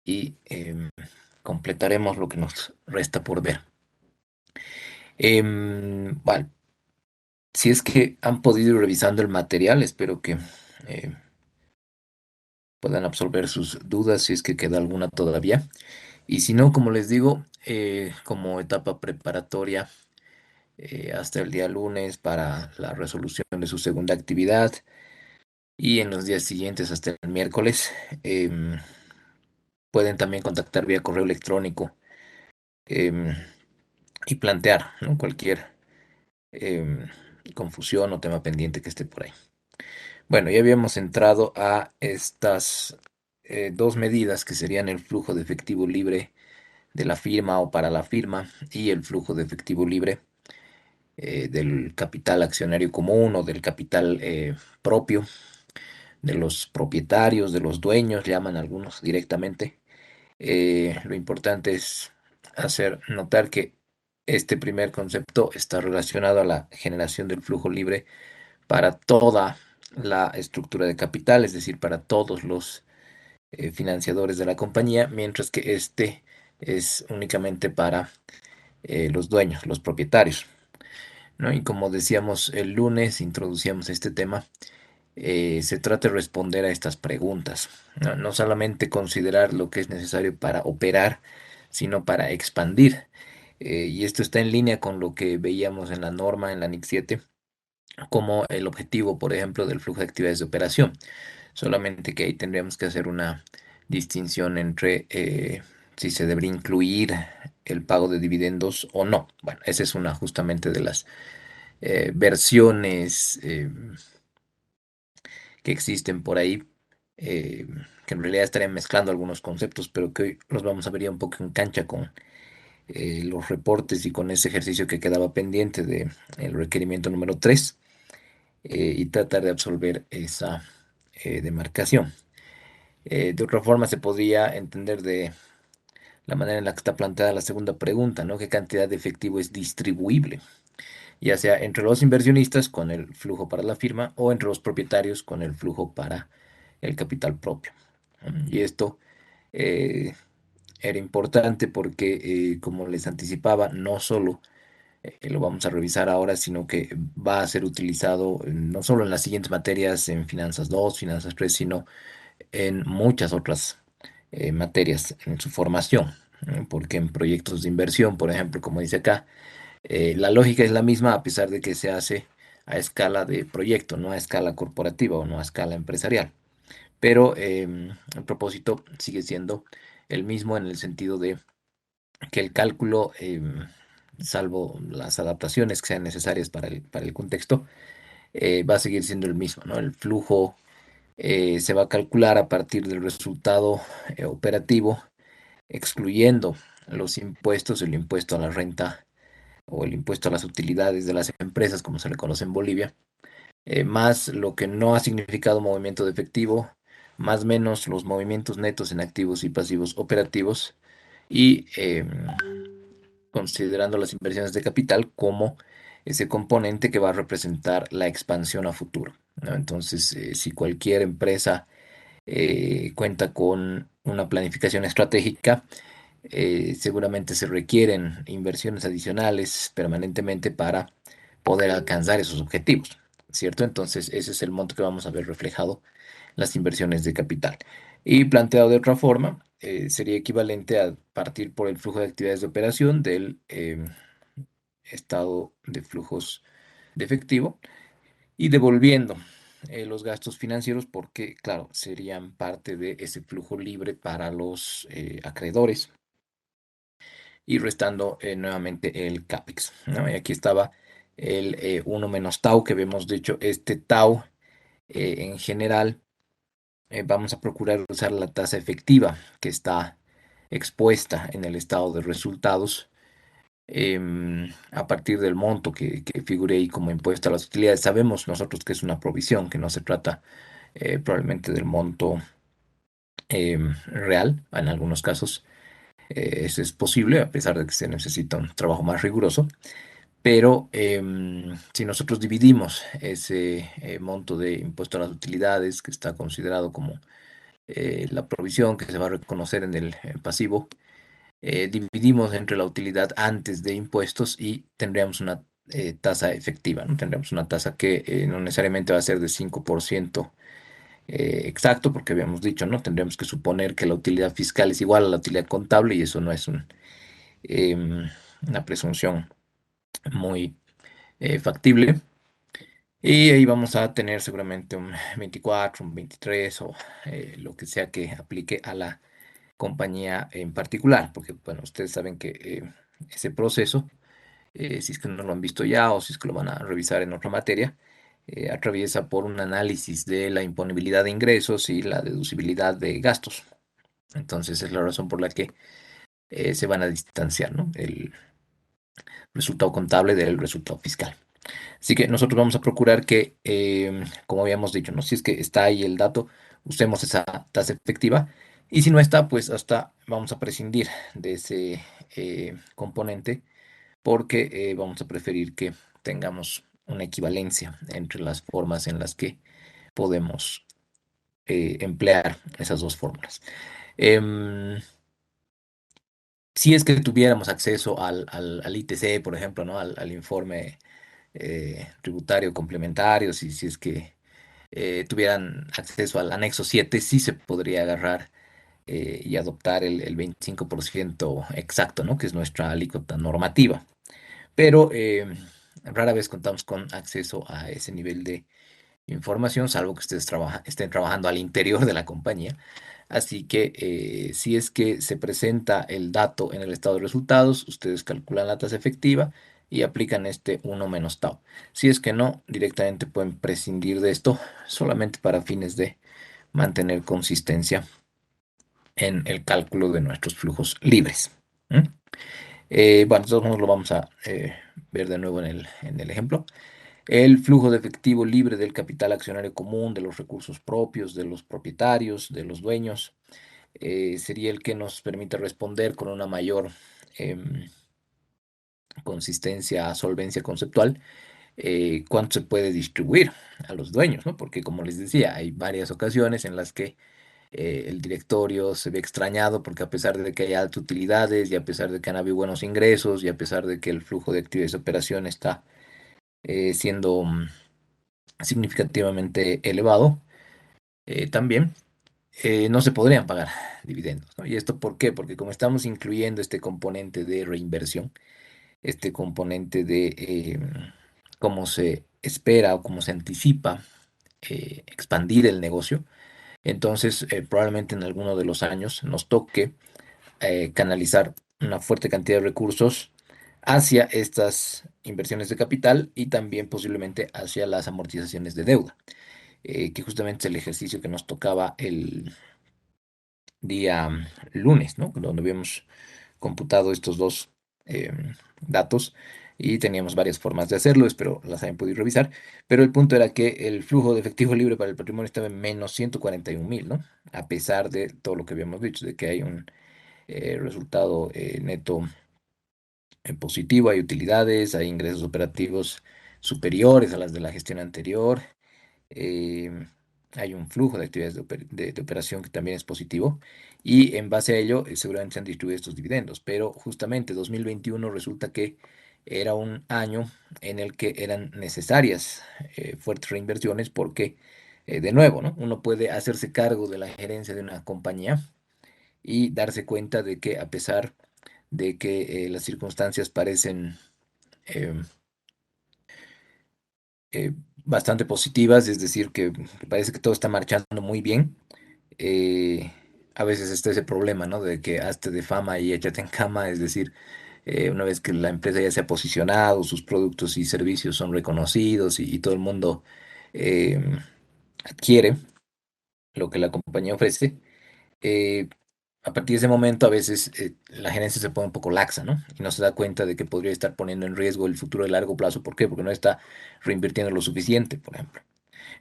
y completaremos lo que nos resta por ver. Bueno, si es que han podido ir revisando el material, espero que eh, puedan absolver sus dudas si es que queda alguna todavía. Y si no, como les digo, como etapa preparatoria hasta el día lunes para la resolución de su segunda actividad y en los días siguientes hasta el miércoles, em, pueden también contactar vía correo electrónico em, y plantear, ¿no?, cualquier em, confusión o tema pendiente que esté por ahí. Bueno, ya habíamos entrado a estas dos medidas que serían el flujo de efectivo libre de la firma o para la firma y el flujo de efectivo libre del capital accionario común o del capital propio de los propietarios, de los dueños, llaman algunos directamente. Lo importante es hacer notar que este primer concepto está relacionado a la generación del flujo libre para toda la estructura de capital, es decir, para todos los financiadores de la compañía, mientras que este es únicamente para los dueños, los propietarios, ¿no? Y como decíamos el lunes, introducíamos este tema, se trata de responder a estas preguntas, ¿no? No solamente considerar lo que es necesario para operar, sino para expandir. Y esto está en línea con lo que veíamos en la norma, en la NIC 7, como el objetivo, por ejemplo, del flujo de actividades de operación. Solamente que ahí tendríamos que hacer una distinción entre si se debería incluir el pago de dividendos o no. Bueno, esa es una justamente de las versiones que existen por ahí, eh, que en realidad estarían mezclando algunos conceptos, pero que hoy los vamos a ver ya un poco en cancha con los reportes y con ese ejercicio que quedaba pendiente de el requerimiento número 3, y tratar de absolver esa demarcación. De otra forma, se podría entender de la manera en la que está planteada la segunda pregunta, ¿no? ¿Qué cantidad de efectivo es distribuible? Ya sea entre los inversionistas con el flujo para la firma o entre los propietarios con el flujo para el capital propio. Y esto eh, era importante porque, como les anticipaba, no solo lo vamos a revisar ahora, sino que va a ser utilizado no solo en las siguientes materias, en Finanzas 2, Finanzas 3, sino en muchas otras materias en su formación, ¿no? Porque en proyectos de inversión, por ejemplo, como dice acá, la lógica es la misma a pesar de que se hace a escala de proyecto, no a escala corporativa o no a escala empresarial. Pero el propósito sigue siendo el mismo en el sentido de que el cálculo, salvo las adaptaciones que sean necesarias para el contexto, va a seguir siendo el mismo, ¿no? El flujo se va a calcular a partir del resultado operativo, excluyendo los impuestos, el impuesto a la renta o el impuesto a las utilidades de las empresas, como se le conoce en Bolivia, más lo que no ha significado movimiento de efectivo, más menos los movimientos netos en activos y pasivos operativos, y considerando las inversiones de capital como ese componente que va a representar la expansión a futuro, ¿no? Entonces, si cualquier empresa cuenta con una planificación estratégica, seguramente se requieren inversiones adicionales permanentemente para poder alcanzar esos objetivos, ¿cierto? Entonces, ese es el monto que vamos a ver reflejado en las inversiones de capital. Y planteado de otra forma, sería equivalente a partir por el flujo de actividades de operación del estado de flujos de efectivo y devolviendo los gastos financieros porque, claro, serían parte de ese flujo libre para los acreedores y restando nuevamente el CAPEX, ¿no? Y aquí estaba el 1 menos tau que vemos. De hecho, este tau en general vamos a procurar usar la tasa efectiva que está expuesta en el estado de resultados, a partir del monto que figure ahí como impuesto a las utilidades. Sabemos nosotros que es una provisión, que no se trata probablemente del monto real. En algunos casos eso es posible, a pesar de que se necesita un trabajo más riguroso. Pero si nosotros dividimos ese monto de impuesto a las utilidades, que está considerado como la provisión que se va a reconocer en el pasivo, dividimos entre la utilidad antes de impuestos y tendríamos una tasa efectiva, ¿no? Tendríamos una tasa que no necesariamente va a ser de 5% exacto, porque habíamos dicho, ¿no? Tendríamos que suponer que la utilidad fiscal es igual a la utilidad contable y eso no es una presunción muy factible. Y ahí vamos a tener seguramente un 24, un 23 o lo que sea que aplique a la compañía en particular, porque bueno, ustedes saben que ese proceso, si es que no lo han visto ya o si es que lo van a revisar en otra materia, atraviesa por un análisis de la imponibilidad de ingresos y la deducibilidad de gastos. Entonces es la razón por la que se van a distanciar, ¿no? El resultado contable del resultado fiscal. Así que nosotros vamos a procurar que, como habíamos dicho, ¿no? Si es que está ahí el dato, usemos esa tasa efectiva. Y si no está, pues hasta vamos a prescindir de ese componente porque vamos a preferir que tengamos una equivalencia entre las formas en las que podemos emplear esas dos fórmulas. Em, si es que tuviéramos acceso al ITC, por ejemplo, ¿no? Al informe tributario complementario, si es que tuvieran acceso al anexo 7 sí se podría agarrar y adoptar el 25% exacto, ¿no? Que es nuestra alícuota normativa. Pero rara vez contamos con acceso a ese nivel de información, salvo que ustedes estén trabajando al interior de la compañía. Así que si es que se presenta el dato en el estado de resultados, ustedes calculan la tasa efectiva y aplican este uno menos tau. Si es que no, directamente pueden prescindir de esto solamente para fines de mantener consistencia en el cálculo de nuestros flujos libres. ¿Mm? Bueno, de todos modos lo vamos a ver de nuevo en el ejemplo. El flujo de efectivo libre del capital accionario común, de los recursos propios, de los propietarios, de los dueños, sería el que nos permite responder con una mayor em, consistencia, solvencia conceptual, cuánto se puede distribuir a los dueños, ¿no? Porque como les decía, hay varias ocasiones en las que el directorio se ve extrañado porque a pesar de que hay altas utilidades y a pesar de que han habido buenos ingresos y a pesar de que el flujo de actividades de operación está siendo significativamente elevado, también no se podrían pagar dividendos, ¿no? ¿Y esto por qué? Porque como estamos incluyendo este componente de reinversión, este componente de cómo se espera o cómo se anticipa expandir el negocio, entonces probablemente en alguno de los años nos toque canalizar una fuerte cantidad de recursos hacia estas inversiones de capital y también posiblemente hacia las amortizaciones de deuda, que justamente es el ejercicio que nos tocaba el día lunes, ¿no? Donde habíamos computado estos dos datos y teníamos varias formas de hacerlo, espero las hayan podido revisar, pero el punto era que el flujo de efectivo libre para el patrimonio estaba en menos 141.000, ¿no? A pesar de todo lo que habíamos dicho, de que hay un resultado neto positivo, hay utilidades, hay ingresos operativos superiores a las de la gestión anterior, eh, hay un flujo de actividades de operación que también es positivo y en base a ello seguramente se han distribuido estos dividendos, pero justamente 2021 resulta que era un año en el que eran necesarias fuertes reinversiones porque, de nuevo, ¿no? Uno puede hacerse cargo de la gerencia de una compañía y darse cuenta de que a pesar de que las circunstancias parecen em, bastante positivas, es decir, que parece que todo está marchando muy bien, eh, a veces está ese problema, ¿no? De que hazte de fama y échate en cama, es decir, una vez que la empresa ya se ha posicionado, sus productos y servicios son reconocidos y todo el mundo em, adquiere lo que la compañía ofrece, eh, a partir de ese momento a veces la gerencia se pone un poco laxa, ¿no? Y no se da cuenta de que podría estar poniendo en riesgo el futuro de largo plazo. ¿Por qué? Porque no está reinvirtiendo lo suficiente, por ejemplo.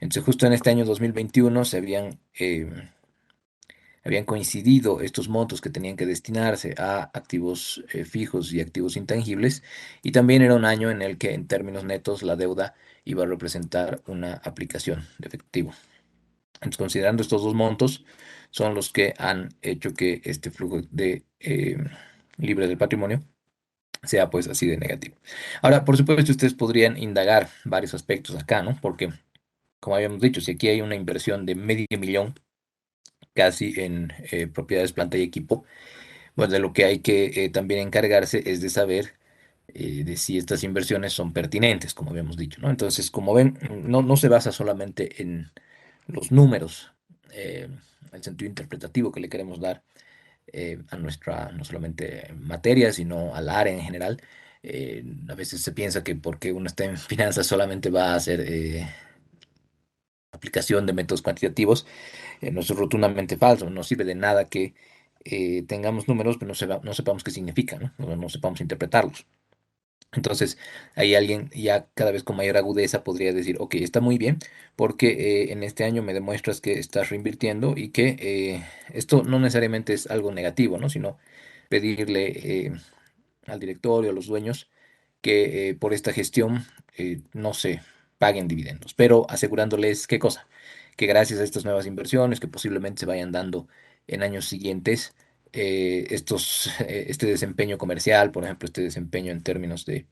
Entonces, justo en este año 2021 habían coincidido estos montos que tenían que destinarse a activos fijos y activos intangibles, y también era un año en el que en términos netos la deuda iba a representar una aplicación de efectivo. Entonces, considerando estos dos montos, son los que han hecho que este flujo de libre del patrimonio sea pues así de negativo. Ahora, por supuesto, ustedes podrían indagar varios aspectos acá, ¿no? Porque, como habíamos dicho, si aquí hay una inversión de medio millón casi en propiedades, planta y equipo, pues de lo que hay que también encargarse es de saber de si estas inversiones son pertinentes, como habíamos dicho, ¿no? Entonces, como ven, no se basa solamente en los números, eh, el sentido interpretativo que le queremos dar a nuestra, no solamente materia, sino al área en general. A veces se piensa que porque uno está en finanzas solamente va a hacer aplicación de métodos cuantitativos. No es rotundamente falso, no sirve de nada que tengamos números, pero no sepamos qué significan, ¿no? No sepamos interpretarlos. Entonces, ahí alguien ya cada vez con mayor agudeza podría decir, ok, está muy bien, porque en este año me demuestras que estás reinvirtiendo y que esto no necesariamente es algo negativo, ¿no? Sino pedirle al directorio, a los dueños, que por esta gestión no se paguen dividendos, pero asegurándoles qué cosa, que gracias a estas nuevas inversiones que posiblemente se vayan dando en años siguientes, este desempeño comercial, por ejemplo, este desempeño en términos de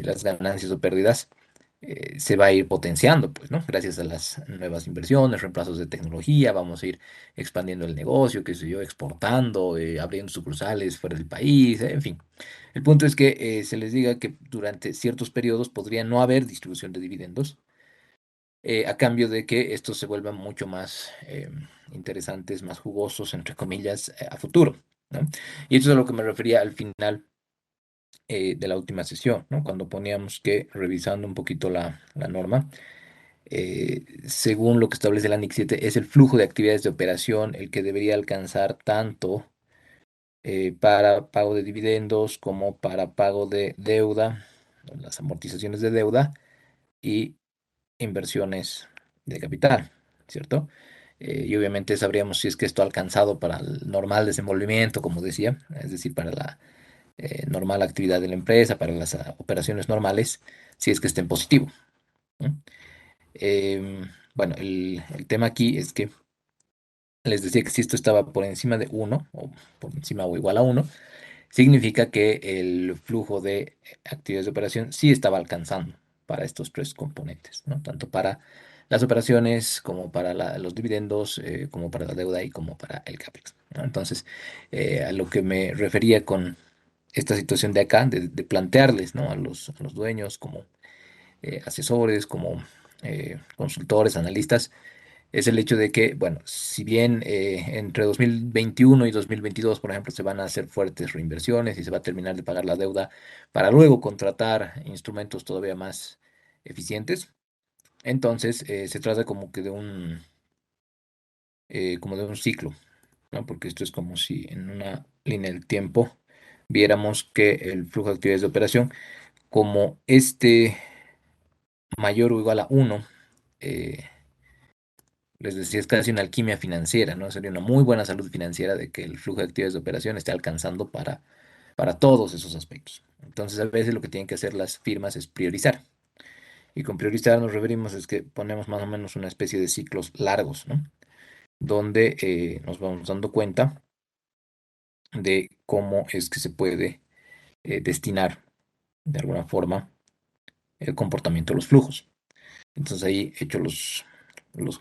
las ganancias o pérdidas, se va a ir potenciando, pues, ¿no? Gracias a las nuevas inversiones, reemplazos de tecnología, vamos a ir expandiendo el negocio, qué sé yo, exportando, abriendo sucursales fuera del país, en fin. El punto es que se les diga que durante ciertos periodos podría no haber distribución de dividendos, a cambio de que estos se vuelvan mucho más interesantes, más jugosos, entre comillas, a futuro, ¿no? Y eso es a lo que me refería al final de la última sesión, ¿no? Cuando poníamos que, revisando un poquito la norma, según lo que establece el Annex 7, es el flujo de actividades de operación el que debería alcanzar tanto para pago de dividendos como para pago de deuda, las amortizaciones de deuda y inversiones de capital, ¿cierto? Y obviamente sabríamos si es que esto ha alcanzado para el normal desenvolvimiento, como decía, es decir, para la normal actividad de la empresa, para las operaciones normales, si es que esté en positivo, ¿no? Bueno, el tema aquí es que les decía que si esto estaba por encima de uno o por encima o igual a uno, significa que el flujo de actividades de operación sí estaba alcanzando para estos tres componentes, ¿no? Tanto para las operaciones como para los dividendos, como para la deuda y como para el CAPEX, ¿no? Entonces, a lo que me refería con esta situación de acá, de plantearles, ¿no? A los dueños como asesores, como consultores, analistas, es el hecho de que, bueno, si bien entre 2021 y 2022, por ejemplo, se van a hacer fuertes reinversiones y se va a terminar de pagar la deuda para luego contratar instrumentos todavía más eficientes, entonces se trata como que de como de un ciclo, ¿no? Porque esto es como si en una línea del tiempo viéramos que el flujo de actividades de operación, como este mayor o igual a uno, eh, les decía, es casi una alquimia financiera, ¿no? Sería una muy buena salud financiera de que el flujo de actividades de operación esté alcanzando para todos esos aspectos. Entonces, a veces lo que tienen que hacer las firmas es priorizar. Y con priorizar nos referimos es que ponemos más o menos una especie de ciclos largos, ¿no? Donde nos vamos dando cuenta de cómo es que se puede destinar de alguna forma el comportamiento de los flujos. Entonces ahí he hecho los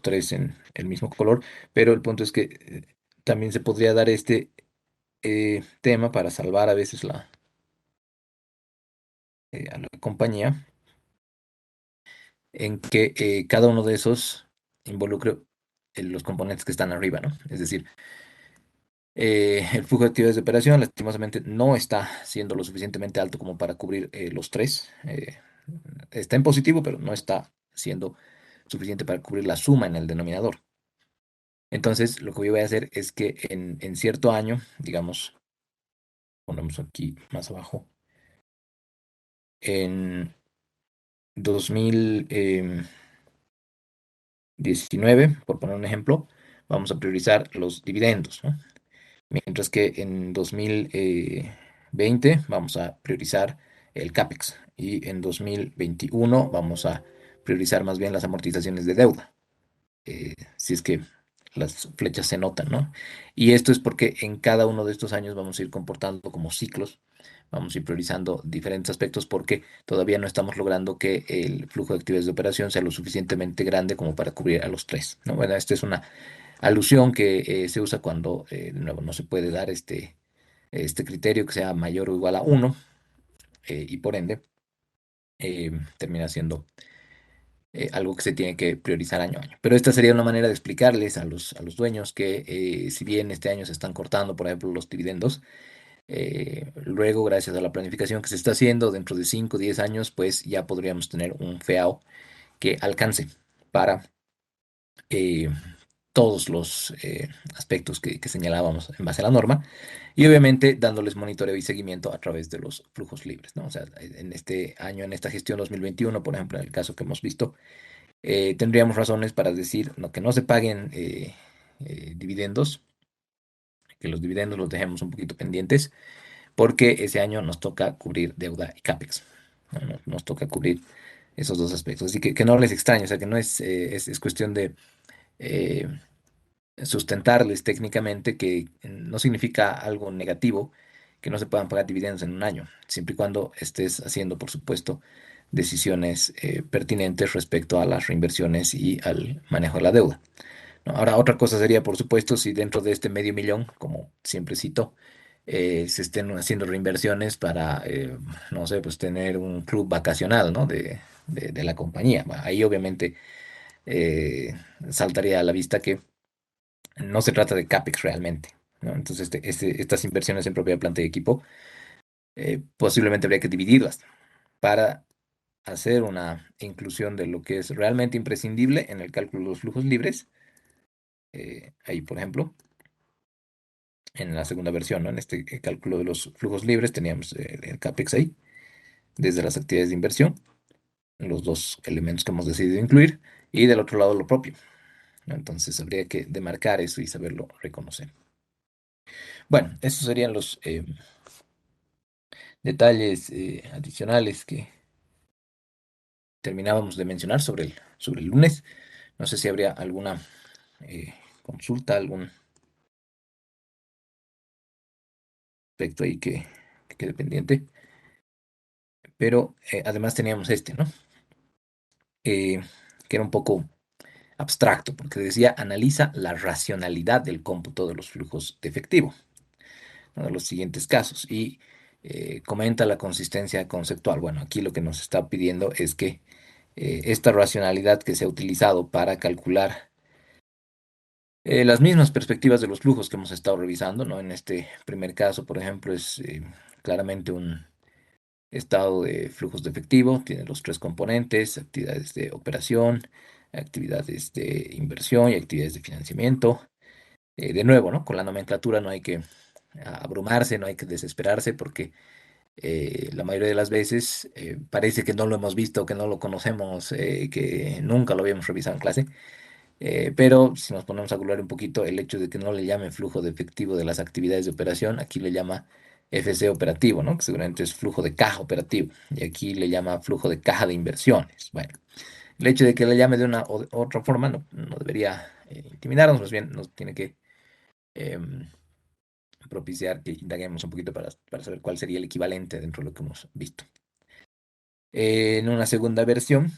tres en el mismo color, pero el punto es que también se podría dar este tema para salvar a veces a la compañía, en que cada uno de esos involucre los componentes que están arriba, ¿no? Es decir, el flujo de actividades de operación lastimosamente no está siendo lo suficientemente alto como para cubrir los tres. Está en positivo, pero no está siendo suficiente para cubrir la suma en el denominador. Entonces, lo que yo voy a hacer es que en cierto año, digamos, ponemos aquí más abajo, en 2019, por poner un ejemplo, vamos a priorizar los dividendos, ¿no? Mientras que en 2020 vamos a priorizar el CAPEX y en 2021 vamos a priorizar más bien las amortizaciones de deuda, si es que las flechas se notan, ¿no? Y esto es porque en cada uno de estos años vamos a ir comportando como ciclos, vamos a ir priorizando diferentes aspectos porque todavía no estamos logrando que el flujo de actividades de operación sea lo suficientemente grande como para cubrir a los tres, ¿no? Bueno, esta es una alusión que se usa cuando, de nuevo, no se puede dar este criterio que sea mayor o igual a uno, y por ende termina siendo algo que se tiene que priorizar año a año. Pero esta sería una manera de explicarles a los dueños que si bien este año se están cortando, por ejemplo, los dividendos, luego, gracias a la planificación que se está haciendo, dentro de 5 o 10 años, pues ya podríamos tener un FEAO que alcance para eh, todos los aspectos que señalábamos en base a la norma y obviamente dándoles monitoreo y seguimiento a través de los flujos libres, ¿no? O sea, en este año, en esta gestión 2021, por ejemplo, en el caso que hemos visto, tendríamos razones para decir no, que no se paguen dividendos, que los dividendos los dejemos un poquito pendientes, porque ese año nos toca cubrir deuda y CAPEX, ¿no? Nos toca cubrir esos dos aspectos. Así que no les extrañe, o sea, que no es, es cuestión de eh, sustentarles técnicamente que no significa algo negativo que no se puedan pagar dividendos en un año, siempre y cuando estés haciendo, por supuesto, decisiones pertinentes respecto a las reinversiones y al manejo de la deuda, ¿no? Ahora, otra cosa sería, por supuesto, si dentro de este medio millón, como siempre cito, se estén haciendo reinversiones para, no sé, pues tener un club vacacional, ¿no? De la compañía. Bueno, ahí obviamente eh, saltaría a la vista que no se trata de CAPEX realmente, ¿no? Entonces, estas inversiones en propiedad, planta y equipo, posiblemente habría que dividirlas para hacer una inclusión de lo que es realmente imprescindible en el cálculo de los flujos libres. Ahí, por ejemplo, en la segunda versión, ¿no? En este cálculo de los flujos libres teníamos el CAPEX ahí, desde las actividades de inversión, los dos elementos que hemos decidido incluir, y del otro lado lo propio, ¿no? Entonces habría que demarcar eso y saberlo reconocer. Bueno, esos serían los detalles adicionales que terminábamos de mencionar sobre el lunes. No sé si habría alguna consulta, algún aspecto ahí que quede pendiente, pero además teníamos este, ¿no? Eh, que era un poco abstracto, porque decía, analiza la racionalidad del cómputo de los flujos de efectivo, ¿no? De los siguientes casos, y comenta la consistencia conceptual. Bueno, aquí lo que nos está pidiendo es que esta racionalidad que se ha utilizado para calcular las mismas perspectivas de los flujos que hemos estado revisando, ¿no? En este primer caso, por ejemplo, es claramente un estado de flujos de efectivo, tiene los tres componentes: actividades de operación, actividades de inversión y actividades de financiamiento. De nuevo, ¿no? Con la nomenclatura no hay que abrumarse, no hay que desesperarse, porque la mayoría de las veces parece que no lo hemos visto, que no lo conocemos, que nunca lo habíamos revisado en clase. Pero si nos ponemos a calcular un poquito, el hecho de que no le llame flujo de efectivo de las actividades de operación, aquí le llama FC operativo, ¿no? Que seguramente es flujo de caja operativo, y aquí le llama flujo de caja de inversiones. Bueno, el hecho de que le llame de una o de otra forma no debería intimidarnos, más bien nos tiene que em, propiciar que indaguemos un poquito para saber cuál sería el equivalente dentro de lo que hemos visto. En una segunda versión,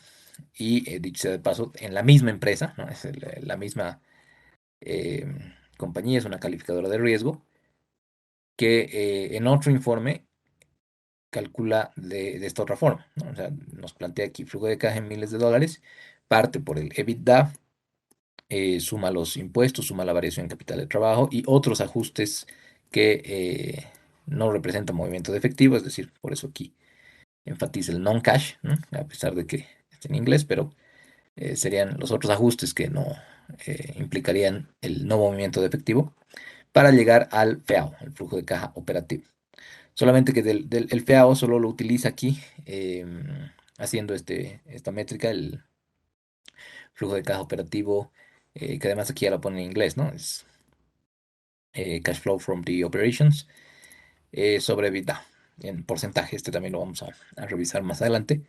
y dicho sea de paso, en la misma empresa, ¿no? Es la misma eh, compañía, es una calificadora de riesgo, que en otro informe calcula de esta otra forma, ¿no? O sea, nos plantea aquí flujo de caja en miles de dólares, parte por el EBITDA, suma los impuestos, suma la variación en capital de trabajo y otros ajustes que no representan movimiento de efectivo, es decir, por eso aquí enfatiza el non-cash, ¿no? A pesar de que está en inglés, pero serían los otros ajustes que no implicarían el no movimiento de efectivo para llegar al FEAO, el flujo de caja operativo. Solamente que el FEAO solo lo utiliza aquí haciendo esta métrica, el flujo de caja operativo, que además aquí ya lo pone en inglés, ¿no? Es cash flow from the operations sobre EBITDA, en porcentaje. Este también lo vamos a revisar más adelante.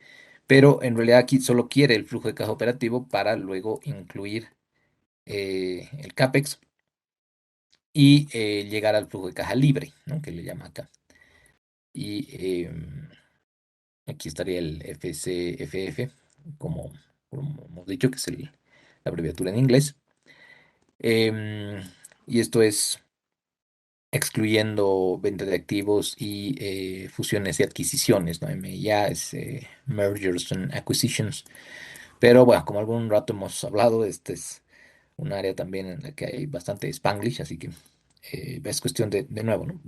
Pero en realidad aquí solo quiere el flujo de caja operativo para luego incluir el CAPEX y llegar al flujo de caja libre, ¿no? Que le llama acá. Y aquí estaría el FCFF, como, como hemos dicho, que es la abreviatura en inglés. Em, y esto es excluyendo venta de activos y fusiones y adquisiciones, ¿no? MIA es Mergers and Acquisitions. Pero bueno, como algún rato hemos hablado, este es un área también en la que hay bastante Spanglish, así que es cuestión de nuevo, ¿no?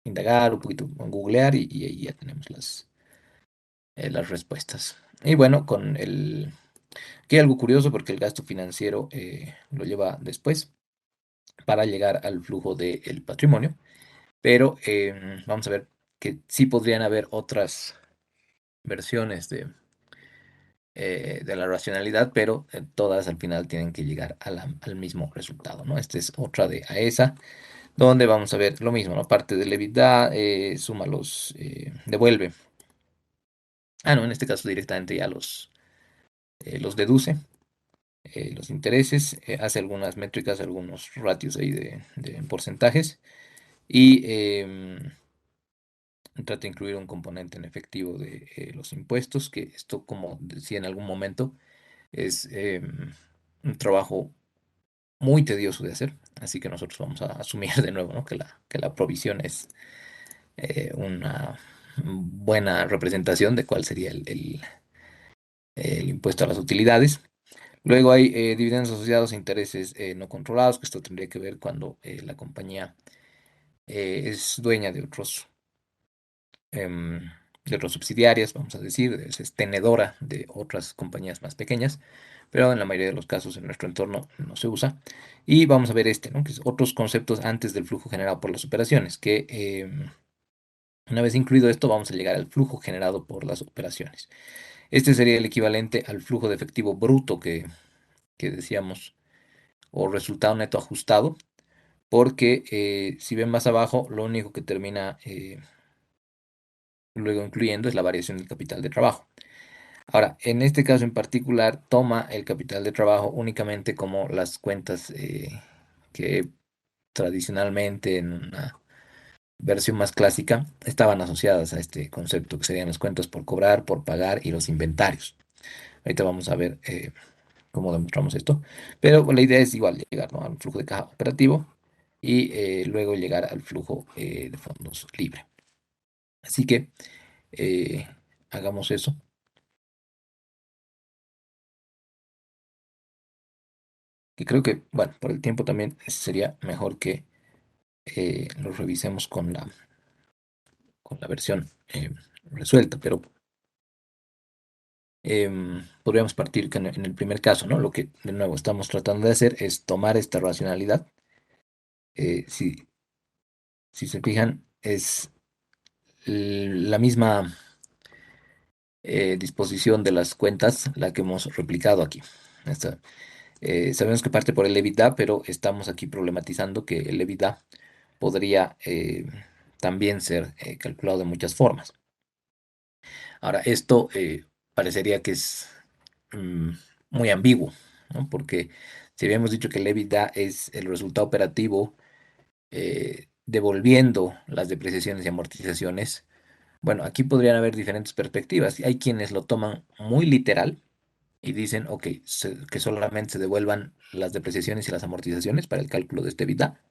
Indagar un poquito, googlear y ahí ya tenemos las respuestas. Y bueno, aquí hay algo curioso porque el gasto financiero lo lleva después para llegar al flujo del patrimonio, pero vamos a ver que sí podrían haber otras versiones de la racionalidad, pero todas al final tienen que llegar al mismo resultado, ¿no? Esta es otra de AESA, donde vamos a ver lo mismo, ¿no? Parte del EBITDA, suma devuelve. Ah, no, en este caso directamente ya los deduce, los intereses, hace algunas métricas, algunos ratios ahí de porcentajes y trata de incluir un componente en efectivo de los impuestos, que esto, como decía en algún momento, es un trabajo muy tedioso de hacer, así que nosotros vamos a asumir de nuevo, ¿no? Que la provisión es una buena representación de cuál sería el impuesto a las utilidades. Luego hay dividendos asociados a intereses no controlados, que esto tendría que ver cuando la compañía es dueña em, de otras subsidiarias, vamos a decir, es tenedora de otras compañías más pequeñas, pero en la mayoría de los casos en nuestro entorno no se usa. Y vamos a ver este, ¿no? Que es otros conceptos antes del flujo generado por las operaciones, que una vez incluido esto, vamos a llegar al flujo generado por las operaciones. Este sería el equivalente al flujo de efectivo bruto que decíamos, o resultado neto ajustado, porque si ven más abajo, lo único que termina luego incluyendo es la variación del capital de trabajo. Ahora, en este caso en particular, toma el capital de trabajo únicamente como las cuentas que tradicionalmente en una versión más clásica estaban asociadas a este concepto, que serían las cuentas por cobrar, por pagar y los inventarios. Ahorita vamos a ver cómo demostramos esto, pero la idea es igual, llegar, ¿no? al flujo de caja operativo y luego llegar al flujo de fondos libre. Así que eh, hagamos eso, que creo que, bueno, por el tiempo también sería mejor que lo revisemos con la versión resuelta, pero podríamos partir que en el primer caso, ¿no? Lo que de nuevo estamos tratando de hacer es tomar esta racionalidad. Si se fijan, es la misma disposición de las cuentas la que hemos replicado aquí. Esta, sabemos que parte por el EBITDA, pero estamos aquí problematizando que el EBITDA podría también ser calculado de muchas formas. Ahora, esto parecería que es mm, muy ambiguo, ¿no? Porque si habíamos dicho que el EBITDA es el resultado operativo devolviendo las depreciaciones y amortizaciones, bueno, aquí podrían haber diferentes perspectivas. Hay quienes lo toman muy literal y dicen, ok, que solamente se devuelvan las depreciaciones y las amortizaciones para el cálculo de este EBITDA.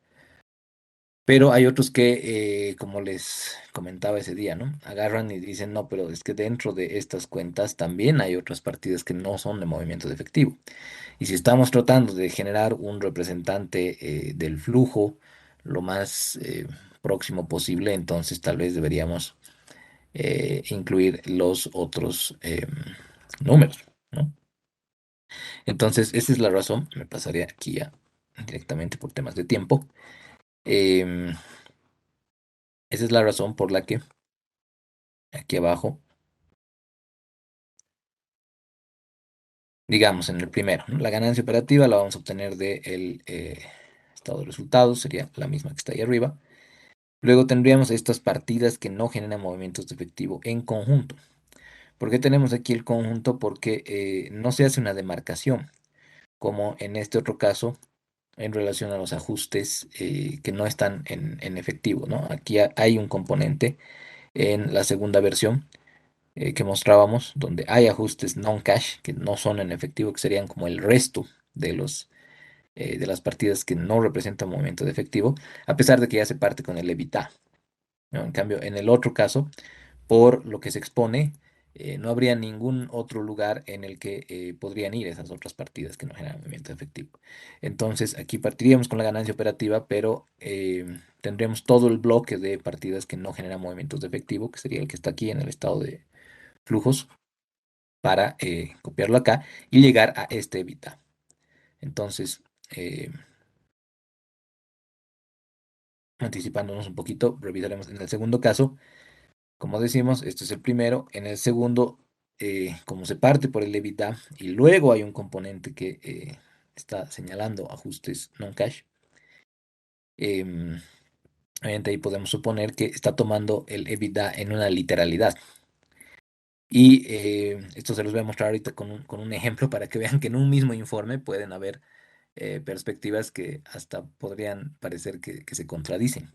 Pero hay otros que, como les comentaba ese día, ¿no? Agarran y dicen, no, pero es que dentro de estas cuentas también hay otras partidas que no son de movimiento de efectivo. Y si estamos tratando de generar un representante del flujo lo más próximo posible, entonces tal vez deberíamos incluir los otros números, ¿no? Entonces, esa es la razón, me pasaría aquí ya directamente por temas de tiempo. em, Esa es la razón por la que aquí abajo, digamos en el primero, ¿no? La ganancia operativa la vamos a obtener del estado de resultados, sería la misma que está ahí arriba. Luego tendríamos estas partidas que no generan movimientos de efectivo en conjunto. ¿Por qué tenemos aquí el conjunto? Porque no se hace una demarcación. como en este otro caso en relación a los ajustes que no están en efectivo, ¿no? Aquí hay un componente en la segunda versión que mostrábamos, donde hay ajustes non-cash que no son en efectivo, que serían como el resto de de las partidas que no representan movimiento de efectivo, a pesar de que ya se parte con el EBITDA, ¿no? En cambio, en el otro caso, por lo que se expone, no habría ningún otro lugar en el que podrían ir esas otras partidas que no generan movimiento efectivo. Entonces, aquí partiríamos con la ganancia operativa, pero tendríamos todo el bloque de partidas que no generan movimientos de efectivo, que sería el que está aquí en el estado de flujos, para copiarlo acá y llegar a este EBITDA. Entonces, eh, anticipándonos un poquito, revisaremos en el segundo caso. Como decimos, este es el primero. En el segundo, como se parte por el EBITDA y luego hay un componente que está señalando ajustes non-cash, obviamente ahí podemos suponer que está tomando el EBITDA en una literalidad. Y esto se los voy a mostrar ahorita con un ejemplo para que vean que en un mismo informe pueden haber perspectivas que hasta podrían parecer que se contradicen.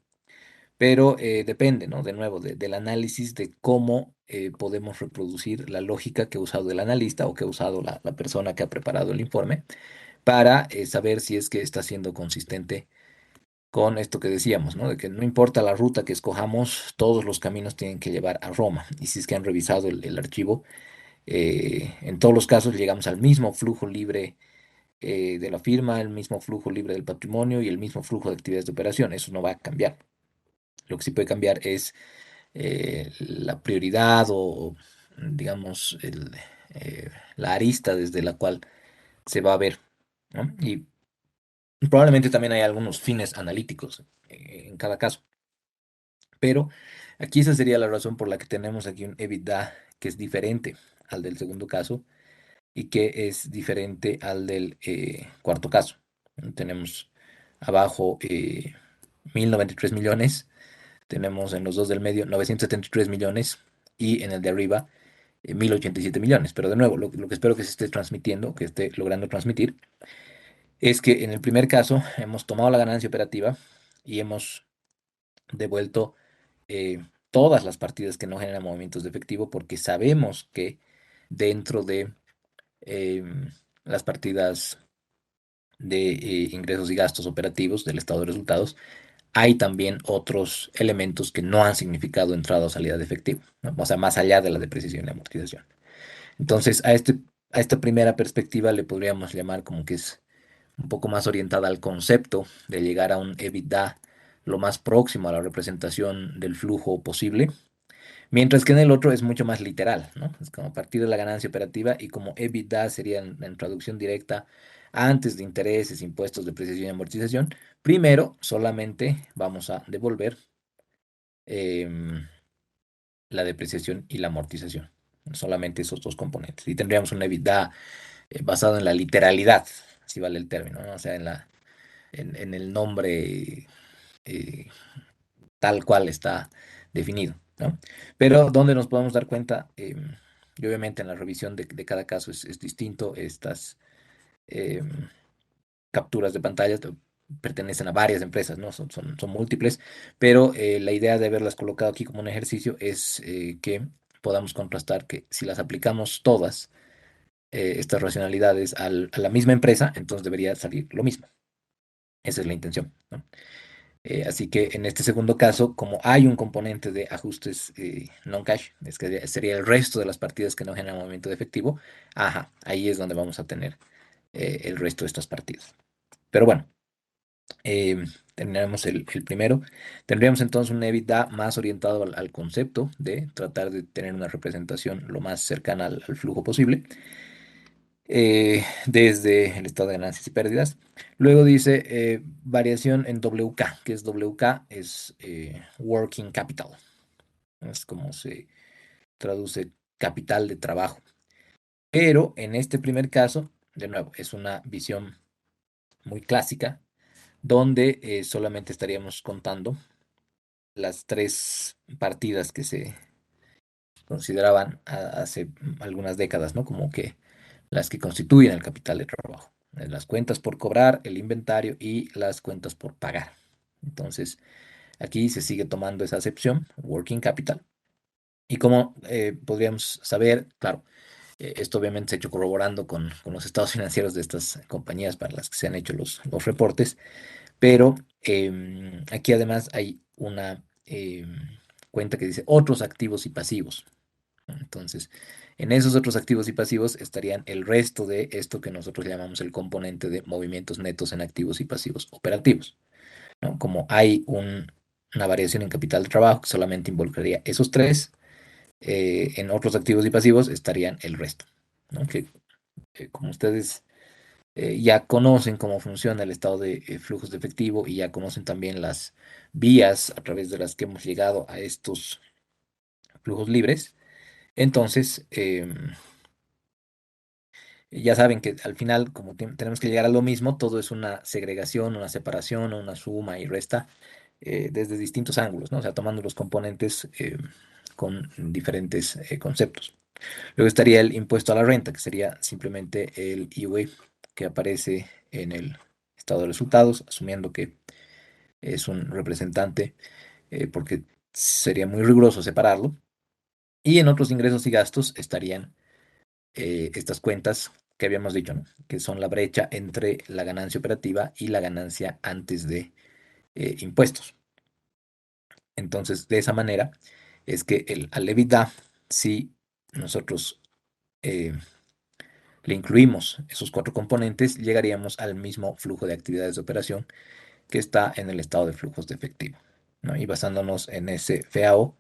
Pero depende, ¿no? De nuevo, del análisis de cómo podemos reproducir la lógica que ha usado el analista o que ha usado la persona que ha preparado el informe para saber si es que está siendo consistente con esto que decíamos, ¿no? De que no importa la ruta que escojamos, todos los caminos tienen que llevar a Roma. Y si es que han revisado el archivo, en todos los casos llegamos al mismo flujo libre de la firma, el mismo flujo libre del patrimonio y el mismo flujo de actividades de operación. Eso no va a cambiar. Lo que sí puede cambiar es la prioridad o, digamos, la arista desde la cual se va a ver, ¿no? Y probablemente también hay algunos fines analíticos en cada caso. Pero aquí esa sería la razón por la que tenemos aquí un EBITDA que es diferente al del segundo caso y que es diferente al del cuarto caso. Tenemos abajo 1.093 millones, tenemos en los dos del medio 973 millones y en el de arriba 1.087 millones. Pero de nuevo, lo que espero que se esté transmitiendo, que esté logrando transmitir, es que en el primer caso hemos tomado la ganancia operativa y hemos devuelto todas las partidas que no generan movimientos de efectivo porque sabemos que dentro de las partidas de ingresos y gastos operativos del estado de resultados, hay también otros elementos que no han significado entrada o salida de efectivo, ¿no? O sea, más allá de la depreciación y la amortización. Entonces, a esta primera perspectiva le podríamos llamar como que es un poco más orientada al concepto de llegar a un EBITDA lo más próximo a la representación del flujo posible, mientras que en el otro es mucho más literal, ¿no? Es como a partir de la ganancia operativa y como EBITDA sería en traducción directa antes de intereses, impuestos, depreciación y amortización, primero solamente vamos a devolver em, la depreciación y la amortización, solamente esos dos componentes. Y tendríamos un EBITDA basado en la literalidad, si vale el término, ¿no? O sea, en el nombre eh, tal cual está definido, ¿no? Pero donde nos podemos dar cuenta, y obviamente en la revisión de cada caso es distinto, estas em, capturas de pantalla pertenecen a varias empresas, ¿no? Son múltiples, pero la idea de haberlas colocado aquí como un ejercicio es que podamos contrastar que si las aplicamos todas, estas racionalidades a la misma empresa, entonces debería salir lo mismo. Esa es la intención, ¿no? Así que en este segundo caso, como hay un componente de ajustes non-cash, es que sería el resto de las partidas que no generan movimiento de efectivo, ajá, ahí es donde vamos a tener el resto de estas partidas. Pero bueno, terminaremos el primero. Tendríamos entonces un EBITDA más orientado al concepto de tratar de tener una representación lo más cercana al flujo posible desde el estado de ganancias y pérdidas. Luego dice variación en WK, que es WK, es Working Capital. Es como se traduce capital de trabajo. Pero en este primer caso, de nuevo, es una visión muy clásica, donde solamente estaríamos contando las tres partidas que se consideraban hace algunas décadas, ¿no? Como que las que constituyen el capital de trabajo. las cuentas por cobrar, el inventario y las cuentas por pagar. Entonces, aquí se sigue tomando esa acepción, working capital. Y como podríamos saber, claro, esto obviamente se ha hecho corroborando con los estados financieros de estas compañías para las que se han hecho los reportes, pero aquí además hay una cuenta que dice otros activos y pasivos. Entonces, en esos otros activos y pasivos estarían el resto de esto que nosotros llamamos el componente de movimientos netos en activos y pasivos operativos, ¿no? Como hay una variación en capital de trabajo que solamente involucraría esos tres, en otros activos y pasivos estarían el resto, ¿no? Que como ustedes ya conocen cómo funciona el estado de flujos de efectivo y ya conocen también las vías a través de las que hemos llegado a estos flujos libres, entonces ya saben que al final, como tenemos que llegar a lo mismo, todo es una segregación, una separación, una suma y resta desde distintos ángulos, ¿no? O sea, tomando los componentes con diferentes conceptos. Luego estaría el impuesto a la renta, que sería simplemente el IVA que aparece en el estado de resultados, asumiendo que es un representante, porque sería muy riguroso separarlo. Y en otros ingresos y gastos estarían estas cuentas que habíamos dicho, ¿no? Que son la brecha entre la ganancia operativa y la ganancia antes de impuestos. Entonces, de esa manera es que al EBITDA, si nosotros eh, le incluimos esos cuatro componentes, llegaríamos al mismo flujo de actividades de operación que está en el estado de flujos de efectivo, ¿no? Y basándonos en ese FAO,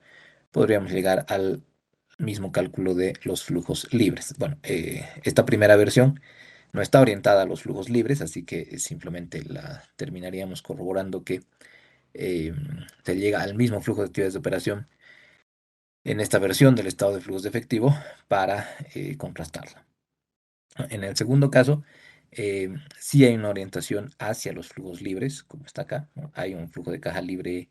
podríamos llegar al mismo cálculo de los flujos libres. Bueno, esta primera versión no está orientada a los flujos libres, así que simplemente la terminaríamos corroborando que eh, se llega al mismo flujo de actividades de operación en esta versión del estado de flujos de efectivo para contrastarla. En el segundo caso, sí hay una orientación hacia los flujos libres, como está acá, ¿no? Hay un flujo de caja libre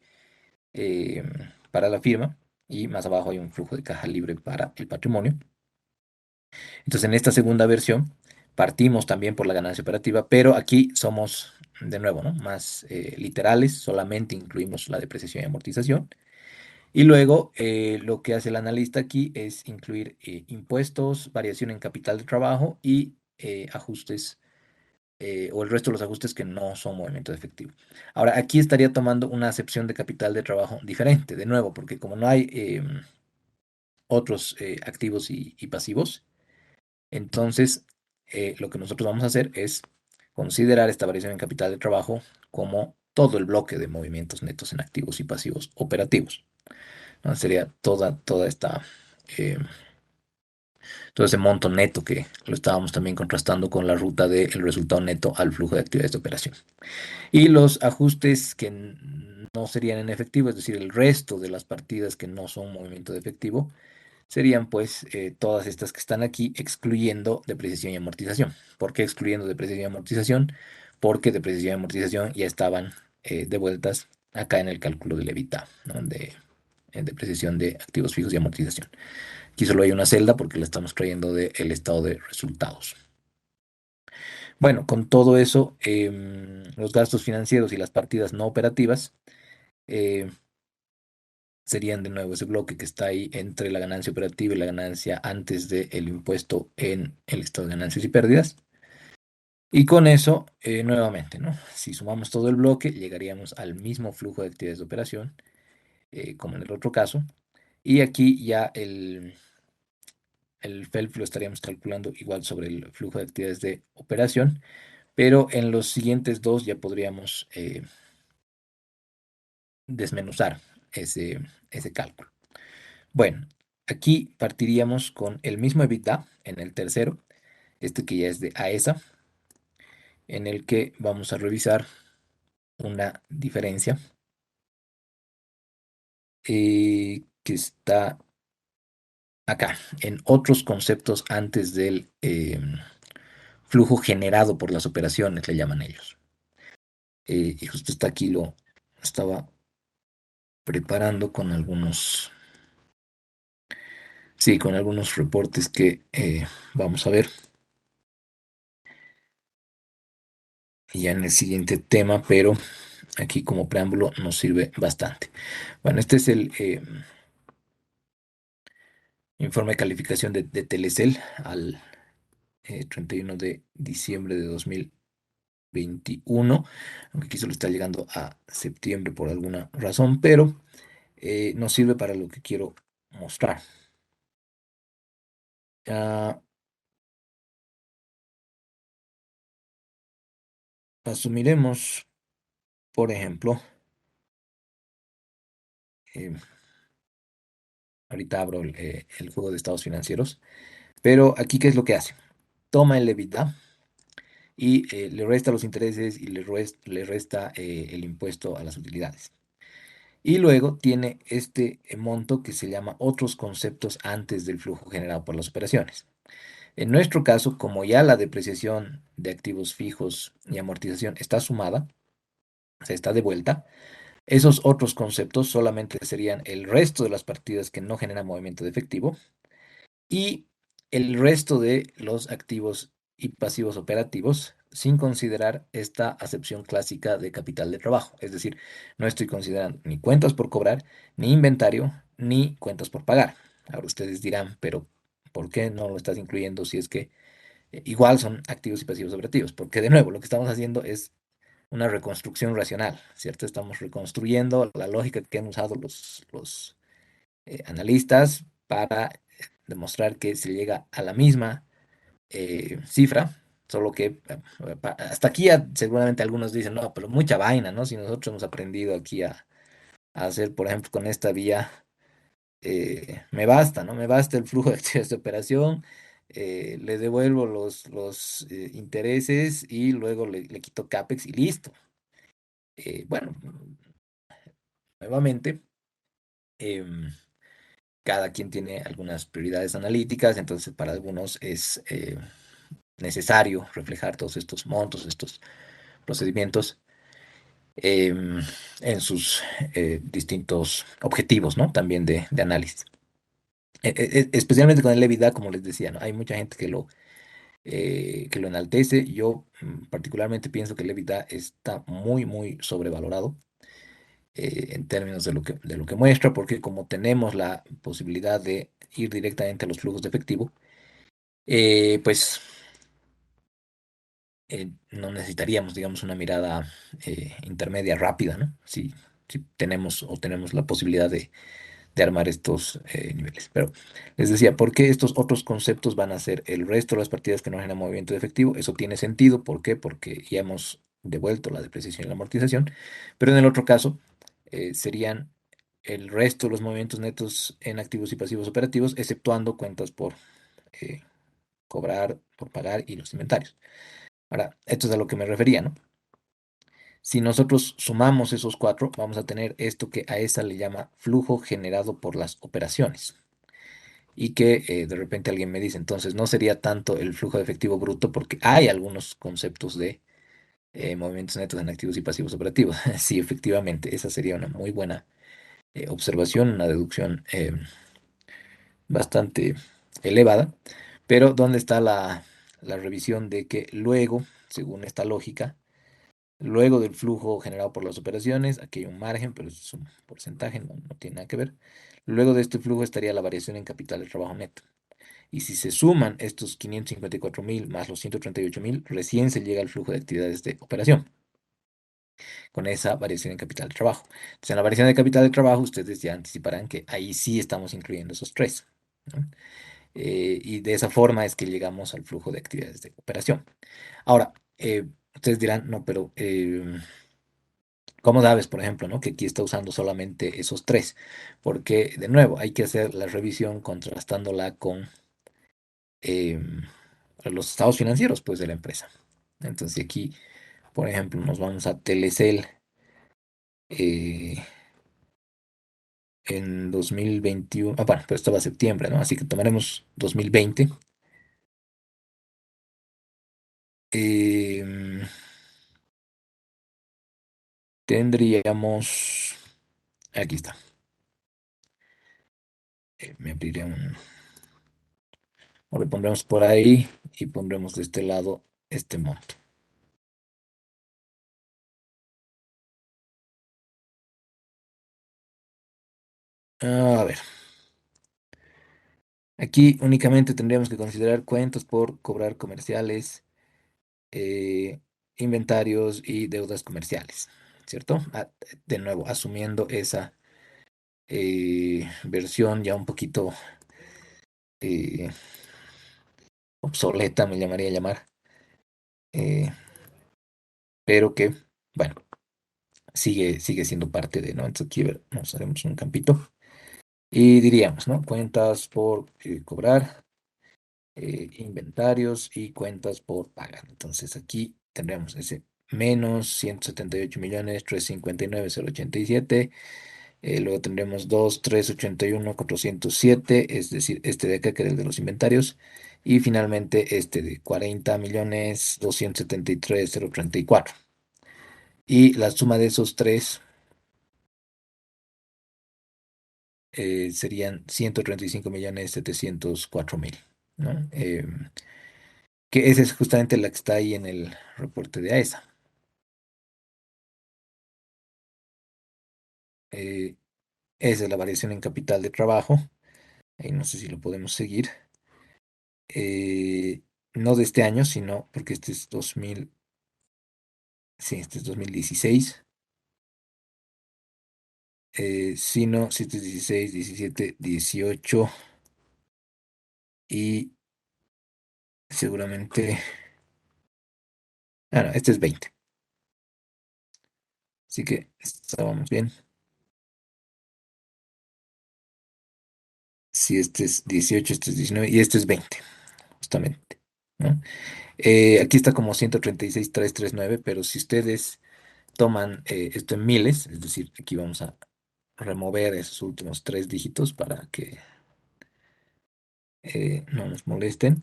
eh, para la firma y más abajo hay un flujo de caja libre para el patrimonio. Entonces, en esta segunda versión partimos también por la ganancia operativa, pero aquí somos de nuevo, ¿no? Más literales, solamente incluimos la depreciación y amortización. Y luego lo que hace el analista aquí es incluir impuestos, variación en capital de trabajo y ajustes o el resto de los ajustes que no son movimiento de efectivo. Ahora, aquí estaría tomando una acepción de capital de trabajo diferente, de nuevo, porque como no hay otros activos y pasivos, entonces lo que nosotros vamos a hacer es considerar esta variación en capital de trabajo como todo el bloque de movimientos netos en activos y pasivos operativos, ¿no? Sería toda esta eh, todo ese monto neto que lo estábamos también contrastando con la ruta del resultado neto al flujo de actividades de operación. Y los ajustes que no serían en efectivo, es decir, el resto de las partidas que no son movimiento de efectivo, serían pues todas estas que están aquí, excluyendo depreciación y amortización. ¿Por qué excluyendo depreciación y amortización? Porque depreciación y amortización ya estaban devueltas acá en el cálculo del EBITDA, ¿no? De depreciación de activos fijos y amortización. Aquí solo hay una celda porque la estamos trayendo del estado de resultados. Bueno, con todo eso, los gastos financieros y las partidas no operativas eh, serían de nuevo ese bloque que está ahí entre la ganancia operativa y la ganancia antes del impuesto en el estado de ganancias y pérdidas. Y con eso, nuevamente, ¿no? Si sumamos todo el bloque, llegaríamos al mismo flujo de actividades de operación, como en el otro caso. Y aquí ya el FELF lo estaríamos calculando igual sobre el flujo de actividades de operación, pero en los siguientes dos ya podríamos desmenuzar ese cálculo. Bueno, aquí partiríamos con el mismo EBITDA en el tercero, este que ya es de AESA, en el que vamos a revisar una diferencia que está acá, en otros conceptos antes del flujo generado por las operaciones, le llaman ellos. Y justo está aquí, lo estaba preparando con algunos, sí, con algunos reportes que vamos a ver. ya en el siguiente tema, pero aquí como preámbulo nos sirve bastante. Bueno, este es el informe de calificación de Telecel al 31 de diciembre de 2021, aunque aquí solo está llegando a septiembre por alguna razón, pero nos sirve para lo que quiero mostrar. Ah, asumiremos, por ejemplo, eh, ahorita abro el juego de estados financieros, pero aquí, ¿qué es lo que hace? Toma el EBITDA y le resta los intereses y le resta el impuesto a las utilidades. Y luego tiene este monto que se llama otros conceptos antes del flujo generado por las operaciones. En nuestro caso, como ya la depreciación de activos fijos y amortización está sumada, o sea, está de vuelta, esos otros conceptos solamente serían el resto de las partidas que no generan movimiento de efectivo y el resto de los activos y pasivos operativos sin considerar esta acepción clásica de capital de trabajo. Es decir, no estoy considerando ni cuentas por cobrar, ni inventario, ni cuentas por pagar. Ahora ustedes dirán, pero ¿por qué no lo estás incluyendo si es que igual son activos y pasivos operativos? Porque de nuevo, lo que estamos haciendo es una reconstrucción racional, ¿cierto? Estamos reconstruyendo la lógica que han usado los analistas para demostrar que se llega a la misma cifra, solo que hasta aquí seguramente algunos dicen, no, pero mucha vaina, ¿no? Si nosotros hemos aprendido aquí a hacer, por ejemplo, con esta vía, me basta, ¿no? Me basta el flujo de activos de operación, le devuelvo los intereses y luego le quito CAPEX y listo. Bueno, nuevamente, em, cada quien tiene algunas prioridades analíticas, entonces para algunos es necesario reflejar todos estos montos, estos procedimientos em, en sus distintos objetivos, ¿no? También de análisis. Especialmente con el EBITDA, como les decía, ¿no? Hay mucha gente que lo enaltece. Yo particularmente pienso que el EBITDA está muy, muy sobrevalorado en términos de lo que muestra, porque como tenemos la posibilidad de ir directamente a los flujos de efectivo, pues no necesitaríamos, digamos, una mirada intermedia rápida, ¿no? Si tenemos la posibilidad de armar estos niveles. Pero les decía, ¿por qué estos otros conceptos van a ser el resto de las partidas que no generan movimiento de efectivo? Eso tiene sentido. ¿Por qué? Porque ya hemos devuelto la depreciación y la amortización. Pero en el otro caso, serían el resto de los movimientos netos en activos y pasivos operativos, exceptuando cuentas por eh, cobrar, por pagar y los inventarios. Ahora, esto es a lo que me refería, ¿no? Si nosotros sumamos esos cuatro, vamos a tener esto que a esa le llama flujo generado por las operaciones. Y que de repente alguien me dice, entonces no sería tanto el flujo de efectivo bruto porque hay algunos conceptos de movimientos netos en activos y pasivos operativos. Sí, efectivamente, esa sería una muy buena observación, una deducción bastante elevada. Pero ¿dónde está la revisión de que luego, según esta lógica, luego del flujo generado por las operaciones, aquí hay un margen, pero es un porcentaje, no tiene nada que ver. Luego de este flujo estaría la variación en capital de trabajo neto. Y si se suman estos 554.000 más los 138.000, recién se llega al flujo de actividades de operación, con esa variación en capital de trabajo. Entonces, en la variación de capital de trabajo, ustedes ya anticiparán que ahí sí estamos incluyendo esos tres, ¿no? Y de esa forma es que llegamos al flujo de actividades de operación. Ahora, ustedes dirán, no, pero ¿cómo sabes, por ejemplo, ¿no? Que aquí está usando solamente esos tres? Porque, de nuevo, hay que hacer la revisión contrastándola con em, los estados financieros, pues, de la empresa. Entonces, aquí, por ejemplo, nos vamos a Telecel eh, en 2021. Ah, bueno, pero esto va a septiembre, ¿no? Así que tomaremos 2020. Em, tendríamos, aquí está, me abriré o le pondremos por ahí y pondremos de este lado este monto. A ver, aquí únicamente tendríamos que considerar cuentas por cobrar comerciales, eh, inventarios y deudas comerciales, ¿cierto? De nuevo, asumiendo esa versión ya un poquito eh, obsoleta, me llamaría llamar, eh, pero que, bueno, sigue siendo parte de, ¿no? Entonces aquí, a ver, nos haremos un campito y diríamos, ¿no? Cuentas por cobrar, inventarios y cuentas por pagar. Entonces aquí tendremos ese menos 178.359.087. Luego tendremos 2.381.407, es decir, este de acá que era el de los inventarios. Y finalmente este de 40.273.034. Y la suma de esos tres serían 135.704.000, ¿no? Que esa es justamente la que está ahí en el reporte de AESA. Eh, Esa es la variación en capital de trabajo. Ahí no sé si lo podemos seguir. Eh, no de este año, sino porque este es 2000, sí, este es 2016. Sino si este es 16, 17, 18 y seguramente, no, este es 20. Así que estábamos bien. Si este es 18, este es 19 y este es 20, justamente, ¿no? Aquí está como 136.339, pero si ustedes toman esto en miles, es decir, aquí vamos a remover esos últimos tres dígitos para que no nos molesten.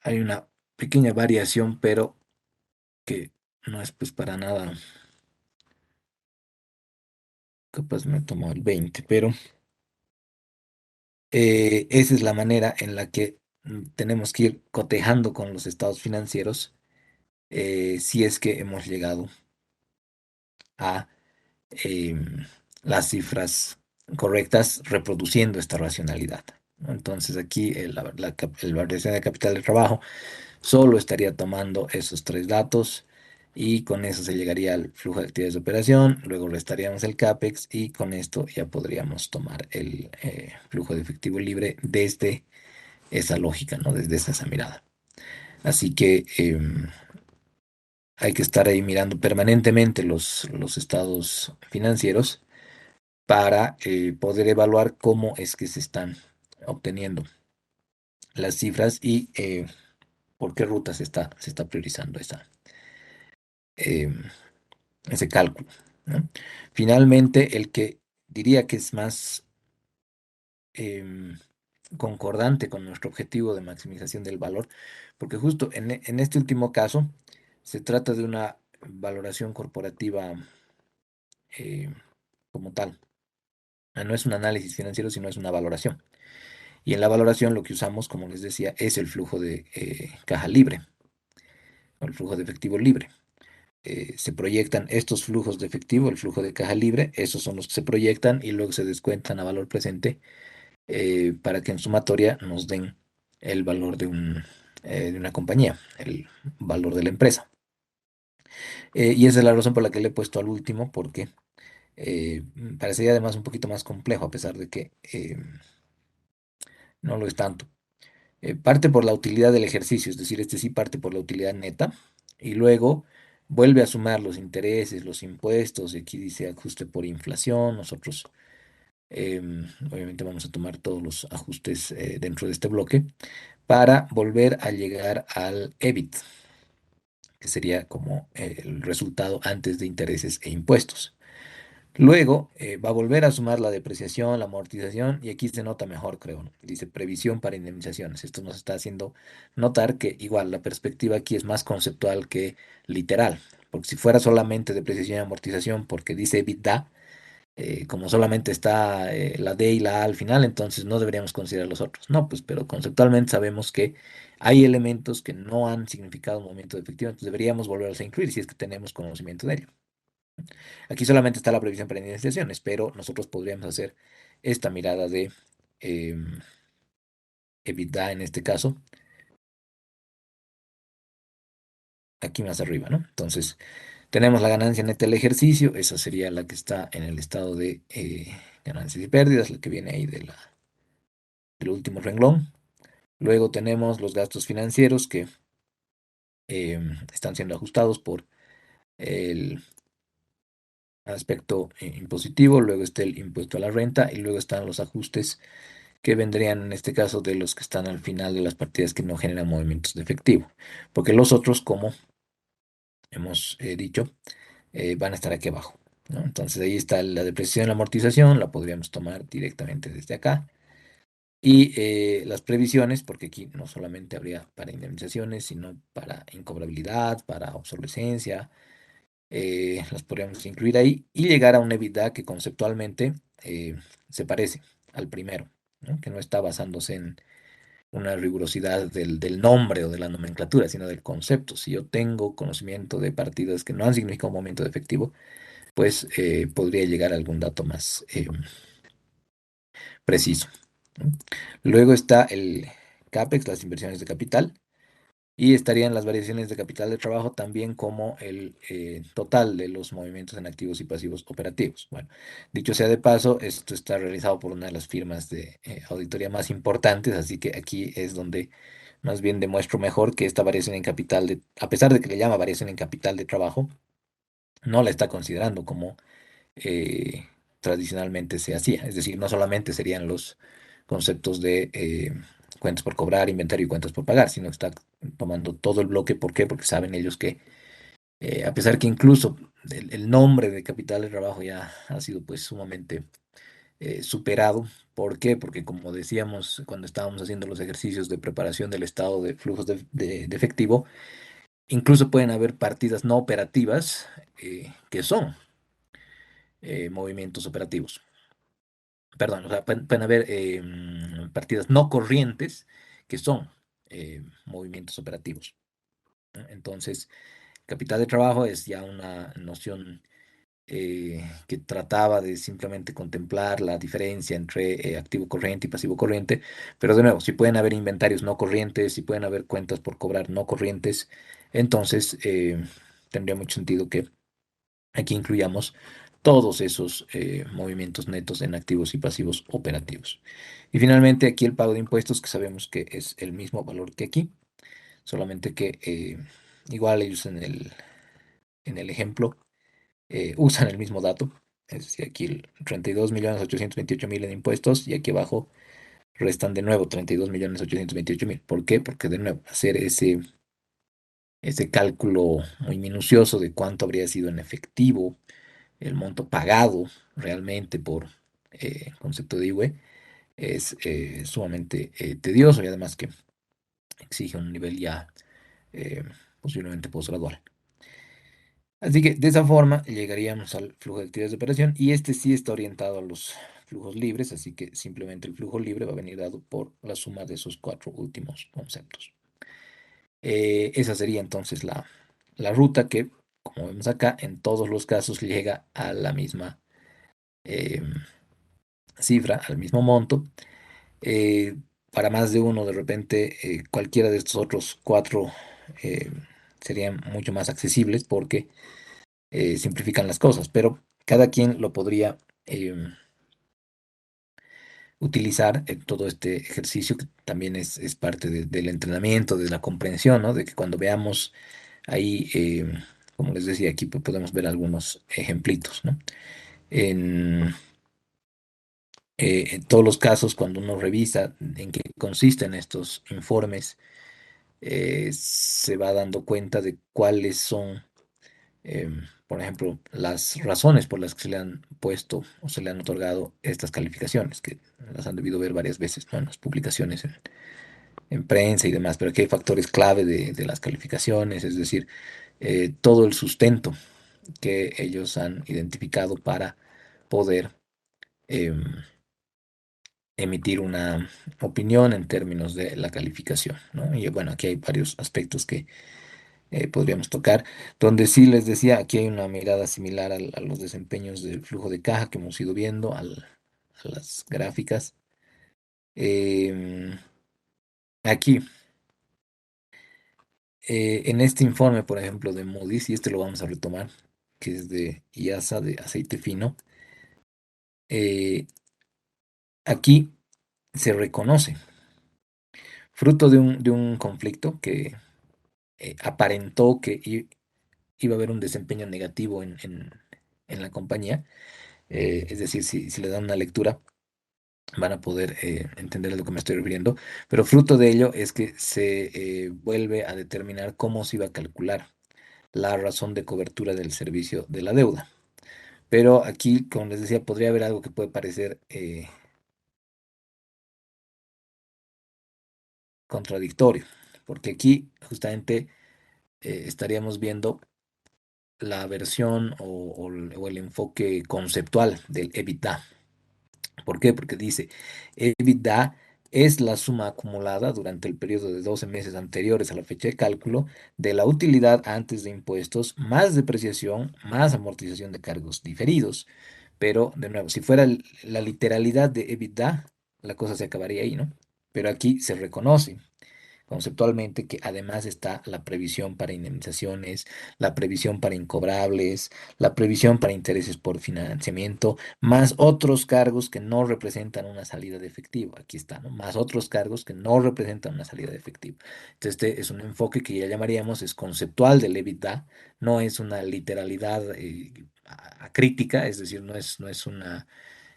Hay una pequeña variación, pero que no es pues para nada, capaz me tomó el 20, pero esa es la manera en la que tenemos que ir cotejando con los estados financieros si es que hemos llegado a las cifras correctas reproduciendo esta racionalidad, ¿no? Entonces aquí la variación de capital de trabajo solo estaría tomando esos tres datos y con eso se llegaría al flujo de actividades de operación, luego restaríamos el CAPEX y con esto ya podríamos tomar el flujo de efectivo libre desde esa lógica, ¿no? Desde esa mirada. Así que hay que estar ahí mirando permanentemente los estados financieros para poder evaluar cómo es que se están obteniendo las cifras y por qué ruta se está priorizando em, ese cálculo, ¿no? Finalmente, el que diría que es más em, concordante con nuestro objetivo de maximización del valor, porque justo en este último caso se trata de una valoración corporativa eh, como tal. No es un análisis financiero, sino es una valoración. Y en la valoración lo que usamos, como les decía, es el flujo de caja libre o el flujo de efectivo libre. Se proyectan estos flujos de efectivo, el flujo de caja libre, esos son los que se proyectan y luego se descuentan a valor presente para que en sumatoria nos den el valor de una compañía, el valor de la empresa. Y esa es la razón por la que le he puesto al último, porque parecería además un poquito más complejo, a pesar de que no lo es tanto. Parte por la utilidad del ejercicio, es decir, este sí parte por la utilidad neta, y luego vuelve a sumar los intereses, los impuestos, y aquí dice ajuste por inflación, nosotros obviamente vamos a tomar todos los ajustes dentro de este bloque para volver a llegar al EBIT, que sería como el resultado antes de intereses e impuestos. Luego va a volver a sumar la depreciación, la amortización, y aquí se nota mejor, creo, ¿no? Dice previsión para indemnizaciones. Esto nos está haciendo notar que igual la perspectiva aquí es más conceptual que literal, porque si fuera solamente depreciación y amortización, porque dice EBITDA, como solamente está la D y la A al final, entonces no deberíamos considerar los otros. No, pues, pero conceptualmente sabemos que hay elementos que no han significado un movimiento de efectivo, entonces deberíamos volverlos a incluir si es que tenemos conocimiento de ello. Aquí solamente está la previsión para indemnizaciones, pero nosotros podríamos hacer esta mirada de EBITDA en este caso, aquí más arriba, ¿no? Entonces, tenemos la ganancia neta del ejercicio, esa sería la que está en el estado de ganancias y pérdidas, la que viene ahí del último renglón. Luego tenemos los gastos financieros que están siendo ajustados por el aspecto impositivo, luego está el impuesto a la renta y luego están los ajustes que vendrían en este caso de los que están al final de las partidas que no generan movimientos de efectivo, porque los otros, como hemos dicho, van a estar aquí abajo, ¿no? Entonces ahí está la depreciación y la amortización, la podríamos tomar directamente desde acá. Y las previsiones, porque aquí no solamente habría para indemnizaciones, sino para incobrabilidad, para obsolescencia, las podríamos incluir ahí y llegar a un EBITDA que conceptualmente se parece al primero, ¿no? Que no está basándose en una rigurosidad del nombre o de la nomenclatura, sino del concepto. Si yo tengo conocimiento de partidas que no han significado un momento de efectivo, pues podría llegar a algún dato más preciso, ¿no? Luego está el CAPEX, las inversiones de capital. Y estarían las variaciones de capital de trabajo también como el total de los movimientos en activos y pasivos operativos. Bueno, dicho sea de paso, esto está realizado por una de las firmas de auditoría más importantes, así que aquí es donde más bien demuestro mejor que esta variación en capital, a pesar de que le llama variación en capital de trabajo, no la está considerando como tradicionalmente se hacía. Es decir, no solamente serían los conceptos de cuentas por cobrar, inventario y cuentas por pagar, sino que está tomando todo el bloque. ¿Por qué? Porque saben ellos que, a pesar que incluso el nombre de capital de trabajo ya ha sido pues sumamente superado. ¿Por qué? Porque como decíamos cuando estábamos haciendo los ejercicios de preparación del estado de flujos de efectivo, incluso pueden haber partidas no operativas que son movimientos operativos. Perdón, o sea, pueden haber partidas no corrientes que son movimientos operativos, ¿no? Entonces, capital de trabajo es ya una noción que trataba de simplemente contemplar la diferencia entre activo corriente y pasivo corriente, pero de nuevo, si pueden haber inventarios no corrientes, si pueden haber cuentas por cobrar no corrientes, entonces tendría mucho sentido que aquí incluyamos todos esos movimientos netos en activos y pasivos operativos. Y finalmente aquí el pago de impuestos, que sabemos que es el mismo valor que aquí, solamente que igual ellos en el ejemplo usan el mismo dato. Es decir, aquí el 32.828.000 en impuestos y aquí abajo restan de nuevo 32.828.000. ¿Por qué? Porque de nuevo hacer ese cálculo muy minucioso de cuánto habría sido en efectivo el monto pagado realmente por concepto de IWE es sumamente tedioso y además que exige un nivel ya eh, posiblemente postgradual. Así que de esa forma llegaríamos al flujo de actividades de operación y este sí está orientado a los flujos libres, así que simplemente el flujo libre va a venir dado por la suma de esos cuatro últimos conceptos. Esa sería entonces la ruta que, como vemos acá, en todos los casos llega a la misma eh, cifra, al mismo monto. Eh, para más de uno, de repente, cualquiera de estos otros cuatro eh, serían mucho más accesibles porque simplifican las cosas, pero cada quien lo podría utilizar en todo este ejercicio, que también es parte del entrenamiento, de la comprensión, ¿no? De que cuando veamos ahí, como les decía, aquí podemos ver algunos ejemplitos, ¿no? En, en todos los casos, cuando uno revisa en qué consisten estos informes, se va dando cuenta de cuáles son, por ejemplo, las razones por las que se le han puesto o se le han otorgado estas calificaciones, que las han debido ver varias veces, ¿no? En las publicaciones en prensa y demás, pero aquí hay factores clave de las calificaciones, es decir, todo el sustento que ellos han identificado para poder em, emitir una opinión en términos de la calificación, ¿no? Y bueno, aquí hay varios aspectos que podríamos tocar, donde sí les decía, aquí hay una mirada similar a los desempeños del flujo de caja que hemos ido viendo, a las gráficas. Em, Aquí, en este informe, por ejemplo, de Moody's, y este lo vamos a retomar, que es de IASA, de aceite fino, eh, aquí se reconoce, fruto de un conflicto que aparentó que iba a haber un desempeño negativo en la compañía, es decir, si le dan una lectura, van a poder entender a lo que me estoy refiriendo, pero fruto de ello es que se vuelve a determinar cómo se iba a calcular la razón de cobertura del servicio de la deuda. Pero aquí, como les decía, podría haber algo que puede parecer contradictorio, porque aquí justamente estaríamos viendo la versión o el enfoque conceptual del EBITDA. ¿Por qué? Porque dice, EBITDA es la suma acumulada durante el periodo de 12 meses anteriores a la fecha de cálculo de la utilidad antes de impuestos, más depreciación, más amortización de cargos diferidos. Pero, de nuevo, si fuera la literalidad de EBITDA, la cosa se acabaría ahí, ¿no? Pero aquí se reconoce conceptualmente que además está la previsión para indemnizaciones, la previsión para incobrables, la previsión para intereses por financiamiento, más otros cargos que no representan una salida de efectivo. Aquí está, ¿no? Más otros cargos que no representan una salida de efectivo. Entonces, este es un enfoque que ya llamaríamos, es conceptual del EBITDA, no es una literalidad crítica, es decir, no es una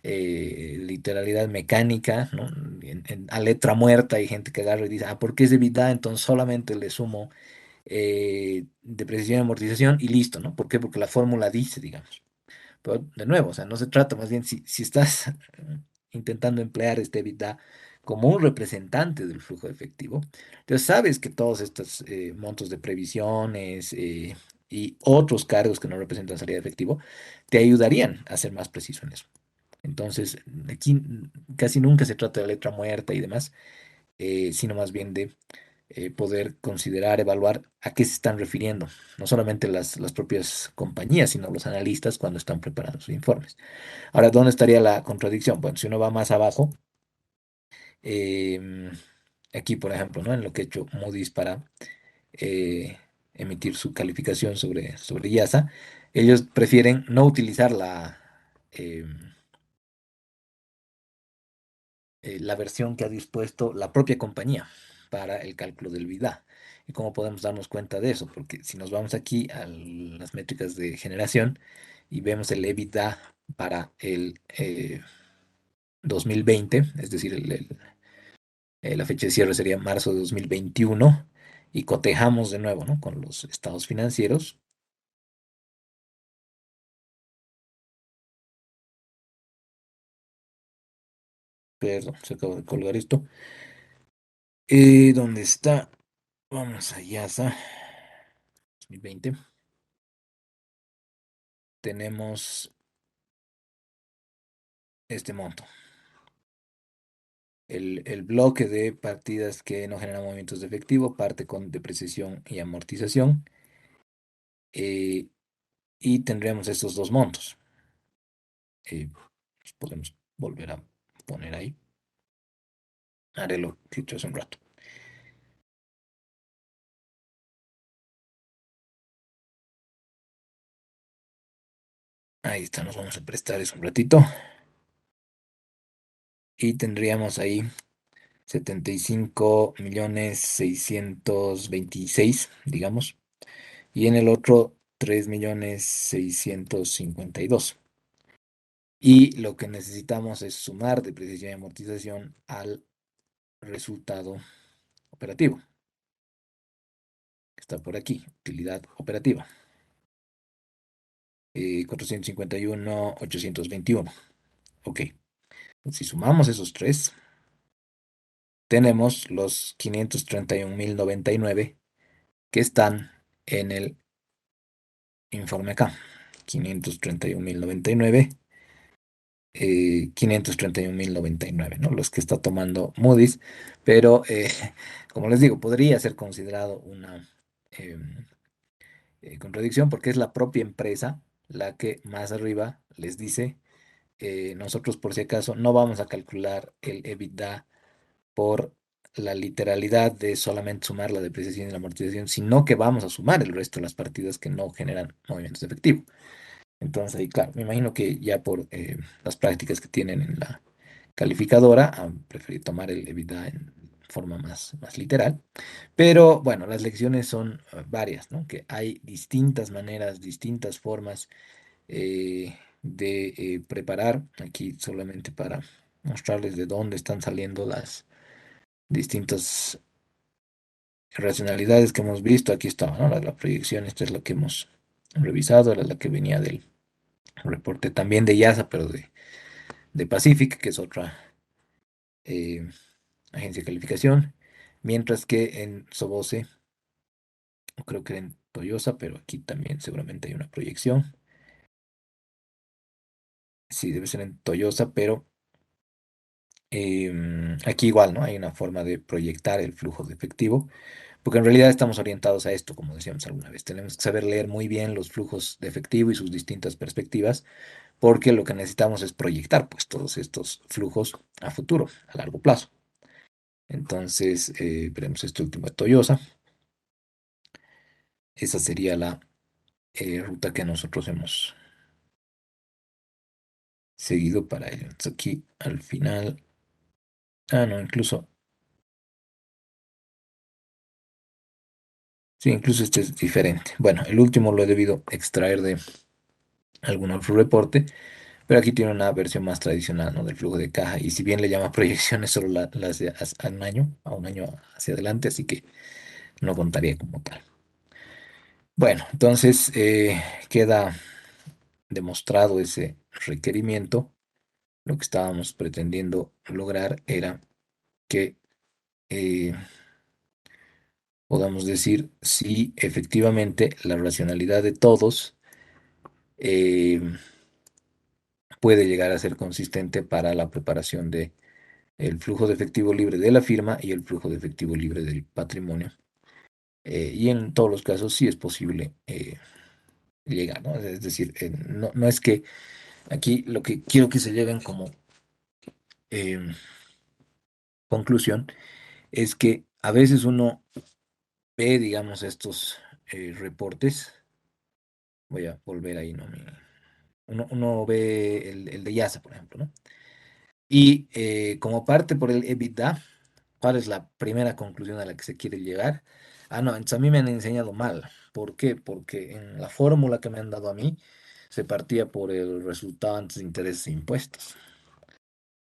literalidad mecánica, ¿no? A letra muerta hay gente que agarra y dice, ¿por qué es EBITDA? Entonces solamente le sumo depreciación y amortización y listo, ¿no? ¿Por qué? Porque la fórmula dice, digamos. Pero de nuevo, o sea, no se trata más bien si estás intentando emplear este EBITDA como un representante del flujo de efectivo, entonces sabes que todos estos montos de previsiones y otros cargos que no representan salida de efectivo te ayudarían a ser más preciso en eso. Entonces, aquí casi nunca se trata de letra muerta y demás, sino más bien de poder considerar, evaluar a qué se están refiriendo, no solamente las propias compañías, sino los analistas cuando están preparando sus informes. Ahora, ¿dónde estaría la contradicción? Bueno, si uno va más abajo, em, aquí, por ejemplo, ¿no? En lo que ha hecho Moody's para eh, emitir su calificación sobre IASA, ellos prefieren no utilizar em, la versión que ha dispuesto la propia compañía para el cálculo del VIDA. ¿Y cómo podemos darnos cuenta de eso? Porque si nos vamos aquí a las métricas de generación y vemos el EBITDA para el 2020, es decir, la fecha de cierre sería marzo de 2021, y cotejamos de nuevo, ¿no? Con los estados financieros. Perdón, se acaba de colgar esto. ¿Dónde está? Vamos allá, está. 2020. Tenemos este monto. El bloque de partidas que no generan movimientos de efectivo parte con depreciación y amortización, eh, y tendríamos estos dos montos. Los podemos volver a poner ahí. Haré lo que he hecho hace un rato. Ahí está, nos vamos a prestar eso un ratito. Y tendríamos ahí 75.626.000, digamos. Y en el otro 3.652.000. Y lo que necesitamos es sumar depreciación y amortización al resultado operativo, que está por aquí, utilidad operativa, 451.821. Ok, si sumamos esos tres, tenemos los 531.099 que están en el informe acá. 531.099, 531.099, ¿no? Los que está tomando Moody's, pero como les digo, podría ser considerado una contradicción porque es la propia empresa la que más arriba les dice, nosotros por si acaso no vamos a calcular el EBITDA por la literalidad de solamente sumar la depreciación y la amortización, sino que vamos a sumar el resto de las partidas que no generan movimientos de efectivo. Entonces, ahí, claro, me imagino que ya por las prácticas que tienen en la calificadora, han preferido tomar el EBITDA en forma más literal. Pero bueno, las lecciones son varias, ¿no? Que hay distintas maneras, distintas formas de preparar. Aquí solamente para mostrarles de dónde están saliendo las distintas racionalidades que hemos visto. Aquí está, ¿no? La proyección, esta es la que hemos revisado, era la que venía del reporte también de IASA, pero de Pacific, que es otra eh, agencia de calificación, mientras que en Sobose, o creo que en Toyosa, pero aquí también seguramente hay una proyección. Sí, debe ser en Toyosa, pero aquí igual, ¿no? Hay una forma de proyectar el flujo de efectivo, porque en realidad estamos orientados a esto, como decíamos alguna vez. Tenemos que saber leer muy bien los flujos de efectivo y sus distintas perspectivas, porque lo que necesitamos es proyectar, pues, todos estos flujos a futuro, a largo plazo. Entonces, veremos este último de Toyosa. Esa sería la ruta que nosotros hemos seguido para ello. Entonces, aquí al final, no, incluso, sí, incluso este es diferente. Bueno, el último lo he debido extraer de algún otro reporte, pero aquí tiene una versión más tradicional, ¿no? Del flujo de caja. Y si bien le llama proyecciones, solo la hace a un año hacia adelante, así que no contaría como tal. Bueno, entonces queda demostrado ese requerimiento. Lo que estábamos pretendiendo lograr era que eh, podamos decir si efectivamente la racionalidad de todos eh, puede llegar a ser consistente para la preparación de el flujo de efectivo libre de la firma y el flujo de efectivo libre del patrimonio. Y en todos los casos sí es posible llegar, ¿no? Es decir, no es que aquí lo que quiero que se lleven como eh, conclusión es que a veces uno ve, digamos, estos reportes. Voy a volver ahí, ¿no? Uno ve el de Yasa, por ejemplo, ¿no? Y como parte por el EBITDA, ¿cuál es la primera conclusión a la que se quiere llegar? Ah, no, entonces a mí me han enseñado mal. ¿Por qué? Porque en la fórmula que me han dado a mí se partía por el resultado antes de intereses e impuestos.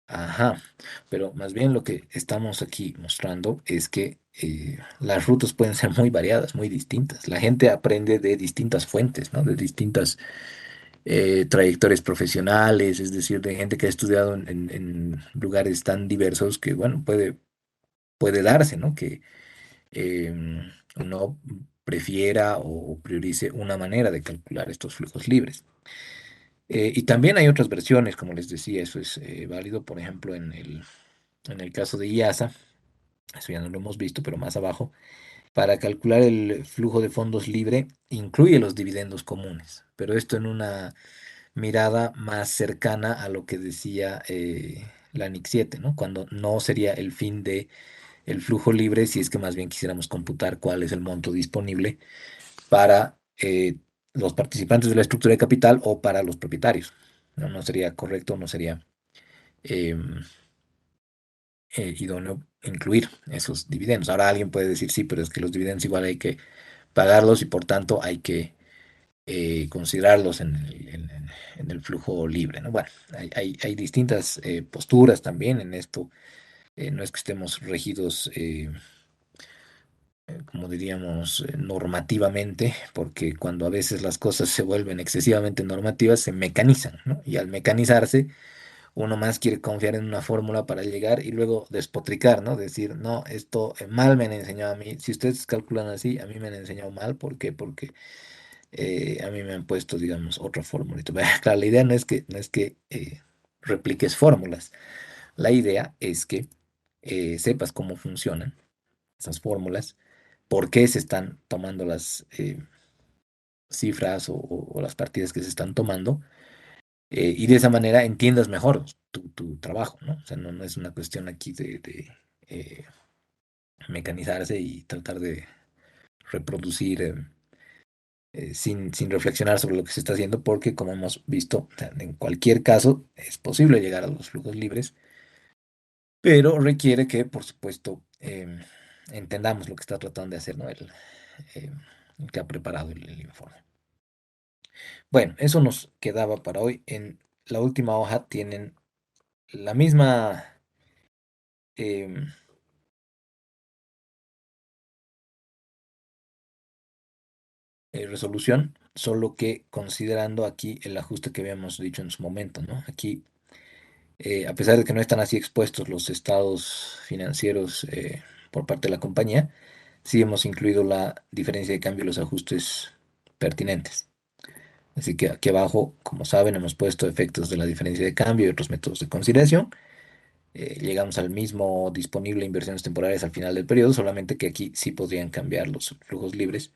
Ajá, pero más bien lo que estamos aquí mostrando es que las rutas pueden ser muy variadas, muy distintas. La gente aprende de distintas fuentes, ¿no? De distintas trayectorias profesionales, es decir, de gente que ha estudiado en lugares tan diversos que, bueno, puede darse, ¿no? Que uno prefiera o priorice una manera de calcular estos flujos libres. Y también hay otras versiones, como les decía, eso es válido, por ejemplo, en el caso de IASA, eso ya no lo hemos visto, pero más abajo, para calcular el flujo de fondos libre, incluye los dividendos comunes, pero esto en una mirada más cercana a lo que decía la NIC 7, ¿no? Cuando no sería el fin de el flujo libre, si es que más bien quisiéramos computar cuál es el monto disponible para los participantes de la estructura de capital o para los propietarios. No, no sería correcto, no sería em, idóneo incluir esos dividendos. Ahora alguien puede decir, sí, pero es que los dividendos igual hay que pagarlos y por tanto hay que considerarlos en el flujo libre, ¿no? Bueno, hay distintas posturas también en esto. No es que estemos regidos, como diríamos, normativamente, porque cuando a veces las cosas se vuelven excesivamente normativas, se mecanizan, ¿no? Y al mecanizarse, uno más quiere confiar en una fórmula para llegar y luego despotricar, ¿no? Decir, no, esto mal me han enseñado a mí. Si ustedes calculan así, a mí me han enseñado mal. ¿Por qué? Porque a mí me han puesto, digamos, otra fórmula. Y claro, la idea no es que repliques fórmulas. La idea es que sepas cómo funcionan esas fórmulas, por qué se están tomando las cifras o las partidas que se están tomando, y de esa manera entiendas mejor tu trabajo, ¿no? O sea, no es una cuestión aquí de eh, mecanizarse y tratar de reproducir sin reflexionar sobre lo que se está haciendo, porque como hemos visto, o sea, en cualquier caso es posible llegar a los flujos libres, pero requiere que, por supuesto, entendamos lo que está tratando de hacer, ¿no? Eh, el que ha preparado el informe. Bueno, eso nos quedaba para hoy. En la última hoja tienen la misma em, resolución, solo que considerando aquí el ajuste que habíamos dicho en su momento, ¿no? Aquí, a pesar de que no están así expuestos los estados financieros por parte de la compañía, sí hemos incluido la diferencia de cambio y los ajustes pertinentes. Así que aquí abajo, como saben, hemos puesto efectos de la diferencia de cambio y otros métodos de conciliación. Llegamos al mismo disponible inversiones temporales al final del periodo, solamente que aquí sí podrían cambiar los flujos libres.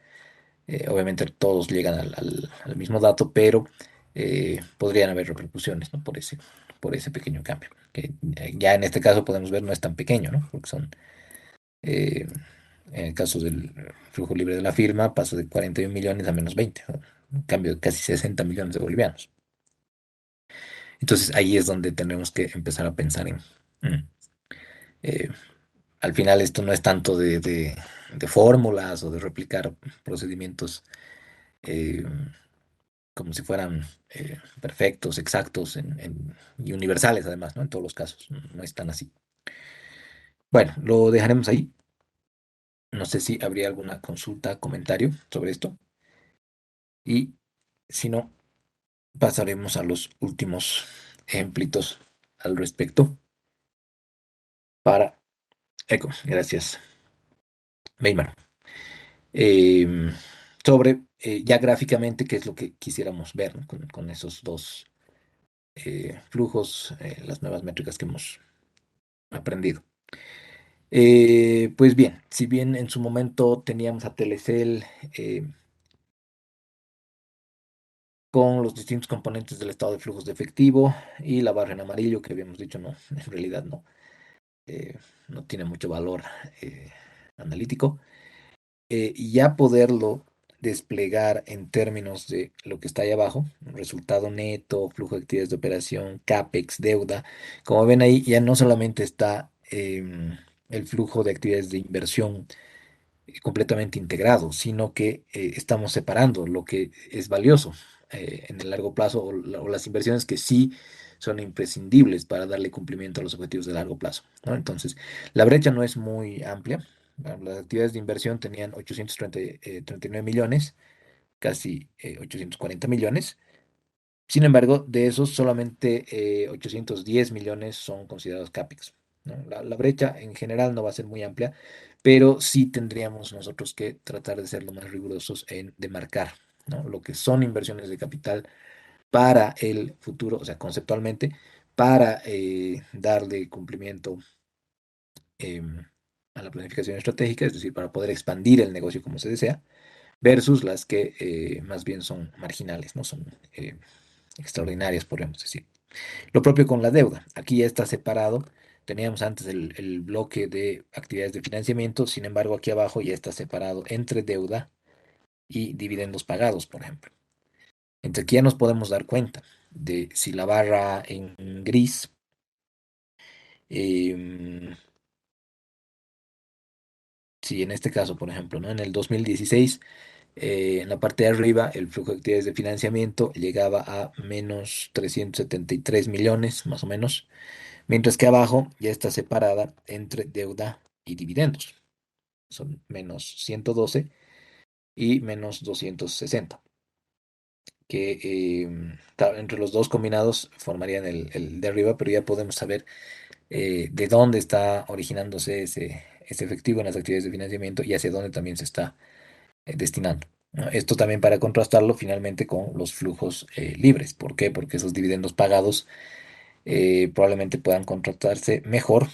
Obviamente todos llegan al mismo dato, pero podrían haber repercusiones, ¿no? Por ese pequeño cambio, que ya en este caso podemos ver no es tan pequeño, ¿no? Porque eh, en el caso del flujo libre de la firma, pasa de 41 millones a menos 20, ¿no? Un cambio de casi 60 millones de bolivianos. Entonces ahí es donde tenemos que empezar a pensar mm, eh, al final esto no es tanto de fórmulas o de replicar procedimientos eh, como si fueran perfectos, exactos y universales además, ¿no? En todos los casos, no es tan así. Bueno, lo dejaremos ahí. No sé si habría alguna consulta, comentario sobre esto. Y si no, pasaremos a los últimos ejemplitos al respecto para Eco. Gracias, Weimar. Em, sobre ya gráficamente qué es lo que quisiéramos ver, ¿no? Con esos dos flujos, las nuevas métricas que hemos aprendido. Pues bien, si bien en su momento teníamos a Telecel con los distintos componentes del estado de flujos de efectivo y la barra en amarillo que habíamos dicho, no, en realidad eh, no tiene mucho valor eh, analítico, y ya poderlo desplegar en términos de lo que está ahí abajo, resultado neto, flujo de actividades de operación, CAPEX, deuda. Como ven ahí, ya no solamente está el flujo de actividades de inversión completamente integrado, sino que estamos separando lo que es valioso en el largo plazo o las inversiones que sí son imprescindibles para darle cumplimiento a los objetivos de largo plazo, ¿no? Entonces, la brecha no es muy amplia. Las actividades de inversión tenían 839 millones, casi 840 millones. Sin embargo, de esos solamente 810 millones son considerados CAPEX, ¿no? La brecha en general no va a ser muy amplia, pero sí tendríamos nosotros que tratar de ser lo más rigurosos en demarcar, ¿no? Lo que son inversiones de capital para el futuro, o sea, conceptualmente, para darle cumplimiento a la planificación estratégica, es decir, para poder expandir el negocio como se desea, versus las que más bien son marginales, no son extraordinarias, podríamos decir. Lo propio con la deuda. Aquí ya está separado. Teníamos antes el bloque de actividades de financiamiento, sin embargo, aquí abajo ya está separado entre deuda y dividendos pagados, por ejemplo. Entonces aquí ya nos podemos dar cuenta de si la barra en gris, em, si en este caso, por ejemplo, ¿no? En el 2016, en la parte de arriba, el flujo de actividades de financiamiento llegaba a menos 373 millones, más o menos, mientras que abajo ya está separada entre deuda y dividendos. Son menos 112 y menos 260, que claro, entre los dos combinados formarían el de arriba, pero ya podemos saber de dónde está originándose ese efectivo en las actividades de financiamiento y hacia dónde también se está destinando, ¿no? Esto también para contrastarlo finalmente con los flujos libres. ¿Por qué? Porque esos dividendos pagados probablemente puedan contrastarse mejor,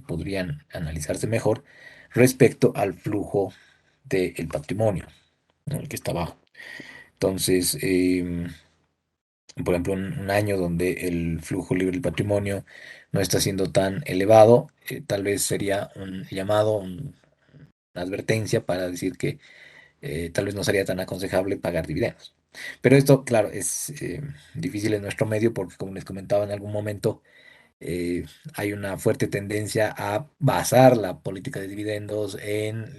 podrían analizarse mejor respecto al flujo del patrimonio, ¿no? El que está abajo. Entonces, por ejemplo, un año donde el flujo libre del patrimonio no está siendo tan elevado, tal vez sería un llamado, una advertencia para decir que tal vez no sería tan aconsejable pagar dividendos. Pero esto, claro, es difícil en nuestro medio porque, como les comentaba en algún momento, eh, hay una fuerte tendencia a basar la política de dividendos en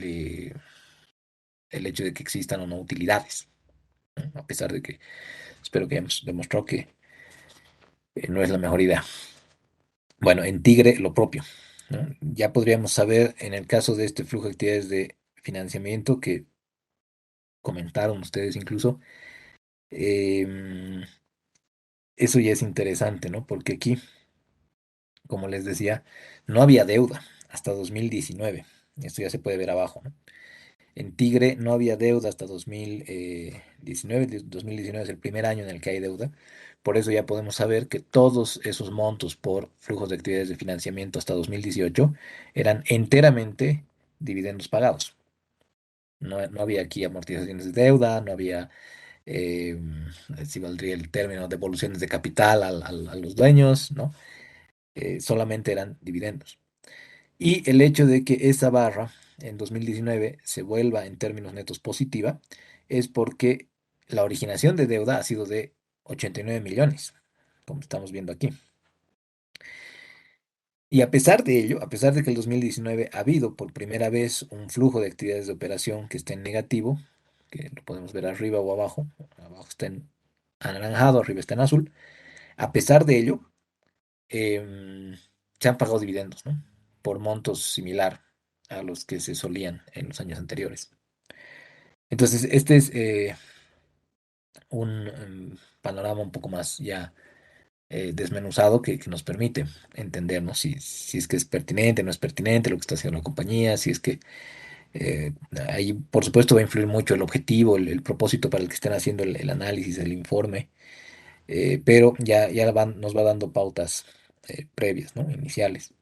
el hecho de que existan o no utilidades, ¿no? A pesar de que espero que hayamos demostrado que no es la mejor idea. Bueno, en Tigre lo propio, ¿no? Ya podríamos saber en el caso de este flujo de actividades de financiamiento que comentaron ustedes incluso, em, eso ya es interesante, ¿no? Porque aquí, como les decía, no había deuda hasta 2019. Esto ya se puede ver abajo, ¿no? En Tigre no había deuda hasta 2019. 2019 es el primer año en el que hay deuda. Por eso ya podemos saber que todos esos montos por flujos de actividades de financiamiento hasta 2018 eran enteramente dividendos pagados. No había aquí amortizaciones de deuda, no había, eh, si valdría el término, devoluciones de capital a los dueños, ¿no? Solamente eran dividendos. Y el hecho de que esa barra en 2019 se vuelva en términos netos positiva es porque la originación de deuda ha sido de 89 millones, como estamos viendo aquí. Y a pesar de ello, a pesar de que el 2019 ha habido por primera vez un flujo de actividades de operación que está en negativo, que lo podemos ver arriba o abajo, abajo está en anaranjado, arriba está en azul, a pesar de ello, em, se han pagado dividendos, ¿no? Por montos similar a los que se solían en los años anteriores. Entonces, este es un panorama un poco más ya desmenuzado que nos permite entendernos si es que es pertinente, no es pertinente lo que está haciendo la compañía, si es que eh, ahí, por supuesto, va a influir mucho el objetivo, el propósito para el que estén haciendo el análisis, el informe, pero nos va dando pautas previas, ¿no? Iniciales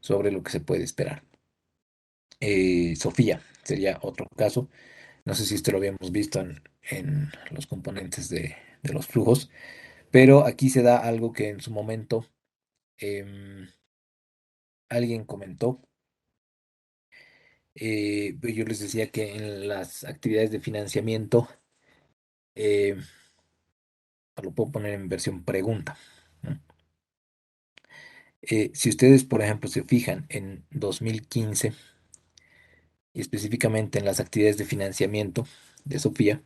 sobre lo que se puede esperar. Sofía sería otro caso. No sé si esto lo habíamos visto en los componentes de los flujos, pero aquí se da algo que en su momento alguien comentó. Yo les decía que en las actividades de financiamiento, eh, lo puedo poner en versión pregunta, ¿no? Si ustedes, por ejemplo, se fijan en 2015 y específicamente en las actividades de financiamiento de Sofía,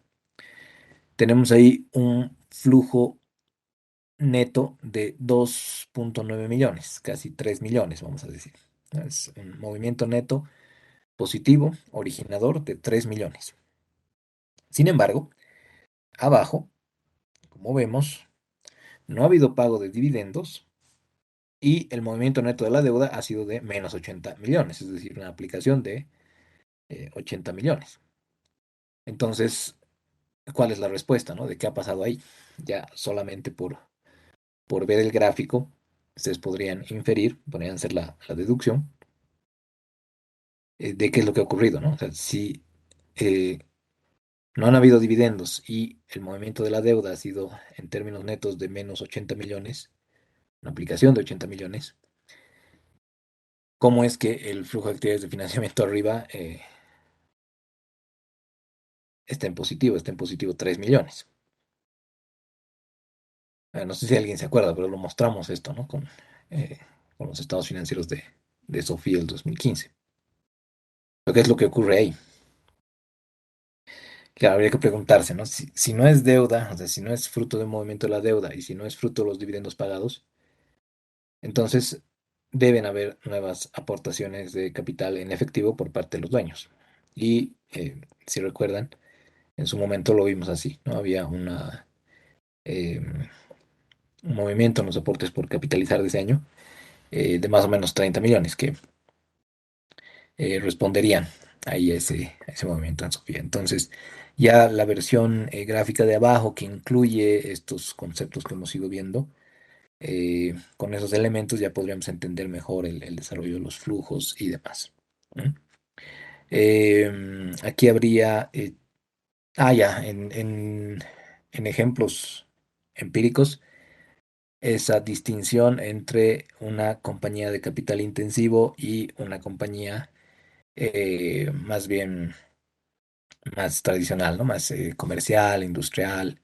tenemos ahí un flujo neto de 2,9 millones, casi 3 millones, vamos a decir. Es un movimiento neto positivo, originador de 3 millones. Sin embargo, abajo, como vemos, no ha habido pago de dividendos y el movimiento neto de la deuda ha sido de menos 80 millones, es decir, una aplicación de 80 millones. Entonces, ¿cuál es la respuesta, no? ¿De qué ha pasado ahí? Ya solamente por ver el gráfico, ustedes podrían inferir, podrían hacer la deducción de qué es lo que ha ocurrido, ¿no? O sea, si eh, no han habido dividendos y el movimiento de la deuda ha sido en términos netos de menos 80 millones, una aplicación de 80 millones, ¿cómo es que el flujo de actividades de financiamiento arriba está en positivo 3 millones? No sé si alguien se acuerda, pero lo mostramos esto, ¿no? Con los estados financieros de Sofía el 2015. ¿Qué es lo que ocurre ahí? Claro, habría que preguntarse, ¿no? Si no es deuda, o sea, si no es fruto del movimiento de la deuda y si no es fruto de los dividendos pagados, entonces deben haber nuevas aportaciones de capital en efectivo por parte de los dueños. Y si recuerdan, en su momento lo vimos así, ¿no? Había eh, un movimiento en los aportes por capitalizar de ese año de más o menos 30 millones que responderían ahí a ese movimiento en Sofía. Entonces, ya la versión gráfica de abajo que incluye estos conceptos que hemos ido viendo, con esos elementos ya podríamos entender mejor el desarrollo de los flujos y demás, ¿no? Aquí habría Ya, en ejemplos empíricos, esa distinción entre una compañía de capital intensivo y una compañía más bien más tradicional, ¿no? Más comercial, industrial.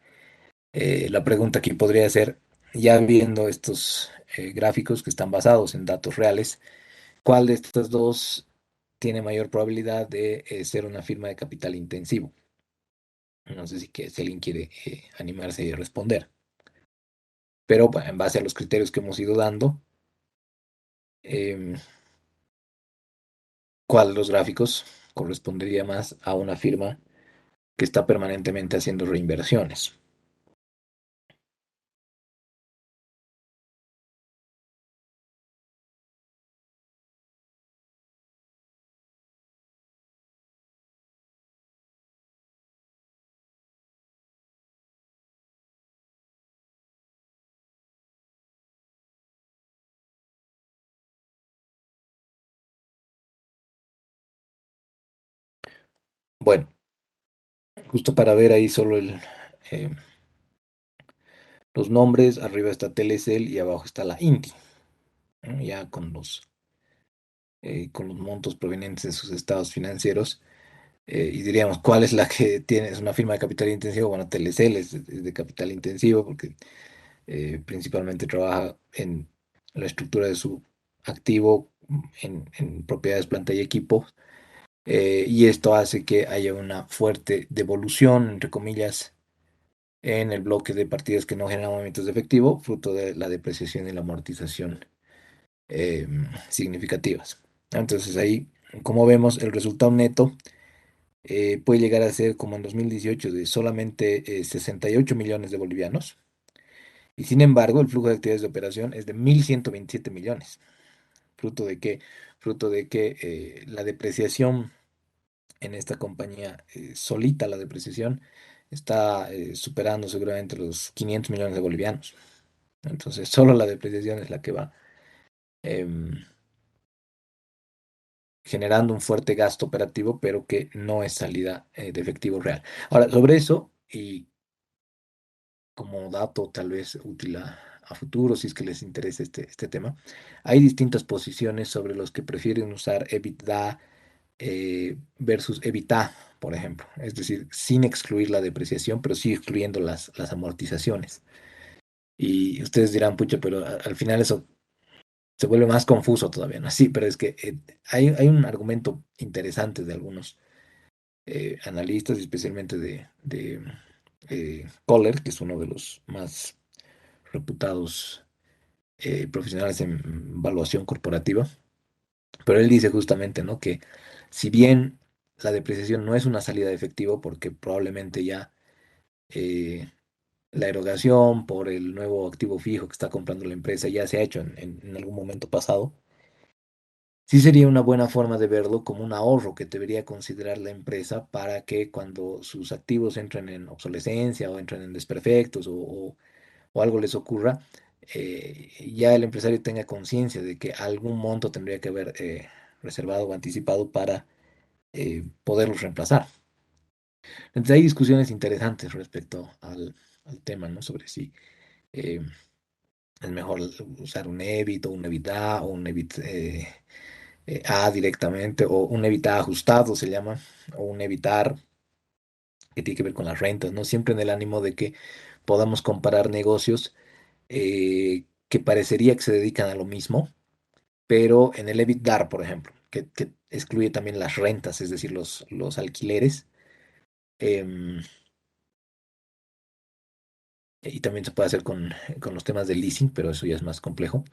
La pregunta aquí podría ser, ya viendo estos gráficos que están basados en datos reales, ¿cuál de estas dos tiene mayor probabilidad de ser una firma de capital intensivo? No sé si alguien quiere animarse y responder. Pero bueno, en base a los criterios que hemos ido dando, em, ¿cuál de los gráficos correspondería más a una firma que está permanentemente haciendo reinversiones? Bueno, justo para ver ahí solo eh, los nombres, arriba está Telecel y abajo está la Inti, ¿no? Ya con los montos provenientes de sus estados financieros. Y diríamos, ¿cuál es la que tiene, es una firma de capital intensivo? Bueno, Telecel es de capital intensivo porque principalmente trabaja en la estructura de su activo en propiedades, planta y equipo. Y esto hace que haya una fuerte devolución, entre comillas, en el bloque de partidas que no generan movimientos de efectivo, fruto de la depreciación y la amortización significativas. Entonces ahí, como vemos, el resultado neto puede llegar a ser como en 2018 de solamente 68 millones de bolivianos. Y sin embargo, el flujo de actividades de operación es de 1.127 millones. ¿Fruto de qué? Fruto de que la depreciación en esta compañía, solita la depreciación, está superando seguramente los 500 millones de bolivianos. Entonces, solo la depreciación es la que va em, generando un fuerte gasto operativo, pero que no es salida de efectivo real. Ahora, sobre eso, y como dato tal vez útil a futuro, si es que les interesa este tema, hay distintas posiciones sobre los que prefieren usar EBITDA versus EBITDA, por ejemplo. Es decir, sin excluir la depreciación, pero sí excluyendo las amortizaciones. Y ustedes dirán, pucha, pero al final eso se vuelve más confuso todavía, ¿no? Sí, pero es que hay un argumento interesante de algunos analistas, especialmente de Kohler, que es uno de los más reputados profesionales en evaluación corporativa, pero él dice justamente, ¿no? Que si bien la depreciación no es una salida de efectivo, porque probablemente ya eh, la erogación por el nuevo activo fijo que está comprando la empresa ya se ha hecho en algún momento pasado, sí sería una buena forma de verlo como un ahorro que debería considerar la empresa para que cuando sus activos entren en obsolescencia o entren en desperfectos o algo les ocurra, ya el empresario tenga conciencia de que algún monto tendría que haber reservado o anticipado para poderlos reemplazar. Entonces hay discusiones interesantes respecto al tema, ¿no? Sobre si eh, es mejor usar un EBIT o un EBITDA o un EBIT A directamente o un EBITDA ajustado se llama, o un evitar que tiene que ver con las rentas, ¿no? Siempre en el ánimo de que podamos comparar negocios que parecería que se dedican a lo mismo, pero en el EBITDA, por ejemplo, que excluye también las rentas, es decir, los alquileres, em, y también se puede hacer con los temas del leasing, pero eso ya es más complejo.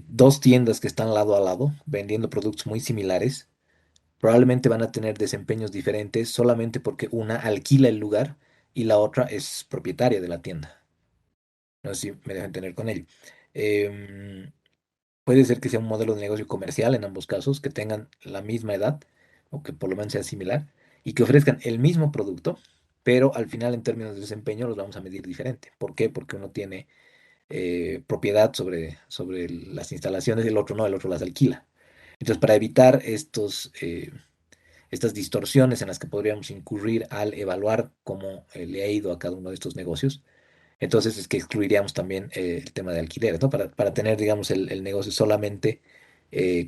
Dos tiendas que están lado a lado vendiendo productos muy similares probablemente van a tener desempeños diferentes solamente porque una alquila el lugar y la otra es propietaria de la tienda. No sé si me dejan tener con ello. Em, Puede ser que sea un modelo de negocio comercial en ambos casos, que tengan la misma edad o que por lo menos sea similar y que ofrezcan el mismo producto, pero al final en términos de desempeño los vamos a medir diferente. ¿Por qué? Porque uno tiene propiedad sobre las instalaciones y el otro no, el otro las alquila. Entonces, para evitar estas distorsiones en las que podríamos incurrir al evaluar cómo le ha ido a cada uno de estos negocios. Entonces es que excluiríamos también el tema de alquileres, ¿no? Para tener, digamos, el negocio solamente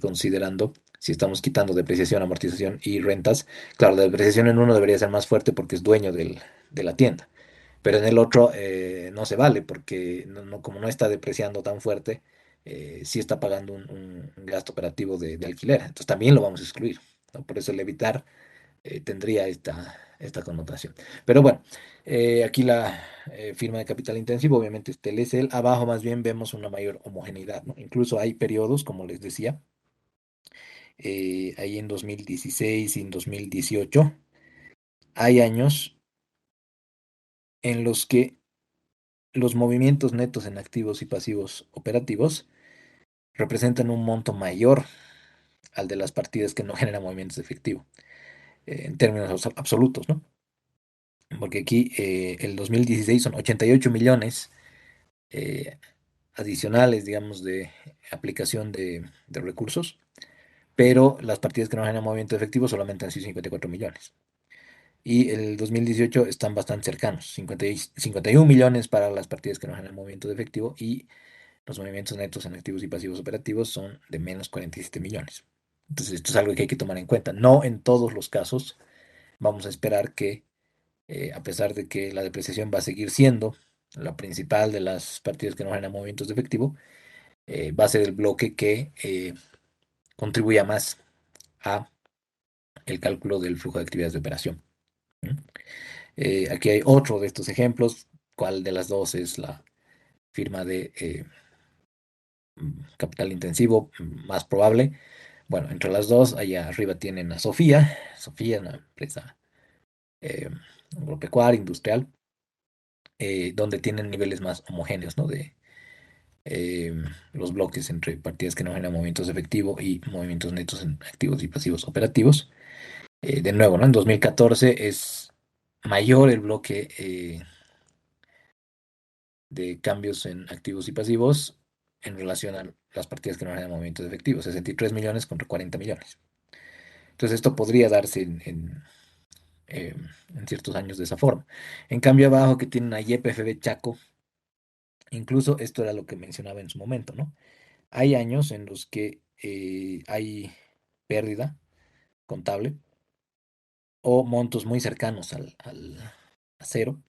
considerando si estamos quitando depreciación, amortización y rentas. Claro, la depreciación en uno debería ser más fuerte porque es dueño de la tienda, pero en el otro no se vale porque como no está depreciando tan fuerte, sí está pagando un gasto operativo de alquiler. Entonces también lo vamos a excluir, ¿no? Por eso el evitar tendría esta connotación. Pero bueno, aquí la firma de capital intensivo, obviamente es Telecel. Abajo más bien vemos una mayor homogeneidad, ¿no? Incluso hay periodos, como les decía, ahí en 2016 y en 2018, hay años en los que los movimientos netos en activos y pasivos operativos representan un monto mayor al de las partidas que no generan movimientos de efectivo, en términos absolutos, ¿no? Porque aquí el 2016 son 88 millones eh, adicionales, digamos, de aplicación de recursos, pero las partidas que no generan movimiento efectivo solamente han sido 54 millones. Y el 2018 están bastante cercanos, 51 millones para las partidas que no generan movimiento de efectivo y los movimientos netos en activos y pasivos operativos son de menos 47 millones. Entonces, esto es algo que hay que tomar en cuenta. No en todos los casos vamos a esperar que, a pesar de que la depreciación va a seguir siendo la principal de las partidas que no generan movimientos de efectivo, va a ser el bloque que contribuya más a el cálculo del flujo de actividades de operación. ¿Mm? Aquí hay otro de estos ejemplos. ¿Cuál de las dos es la firma de capital intensivo más probable? Bueno, entre las dos, allá arriba tienen a Sofía. Sofía, una empresa eh, agropecuaria, industrial, donde tienen niveles más homogéneos, ¿no? De eh, los bloques entre partidas que no generan movimientos de efectivo y movimientos netos en activos y pasivos operativos. De nuevo, ¿no? En 2014 es mayor el bloque de cambios en activos y pasivos en relación a las partidas que no generan movimientos de efectivo, 63 millones contra 40 millones. Entonces esto podría darse eh, en ciertos años de esa forma. En cambio abajo que tienen a YPFB Chaco, incluso esto era lo que mencionaba en su momento, ¿no? Hay años en los que hay pérdida contable o montos muy cercanos a cero,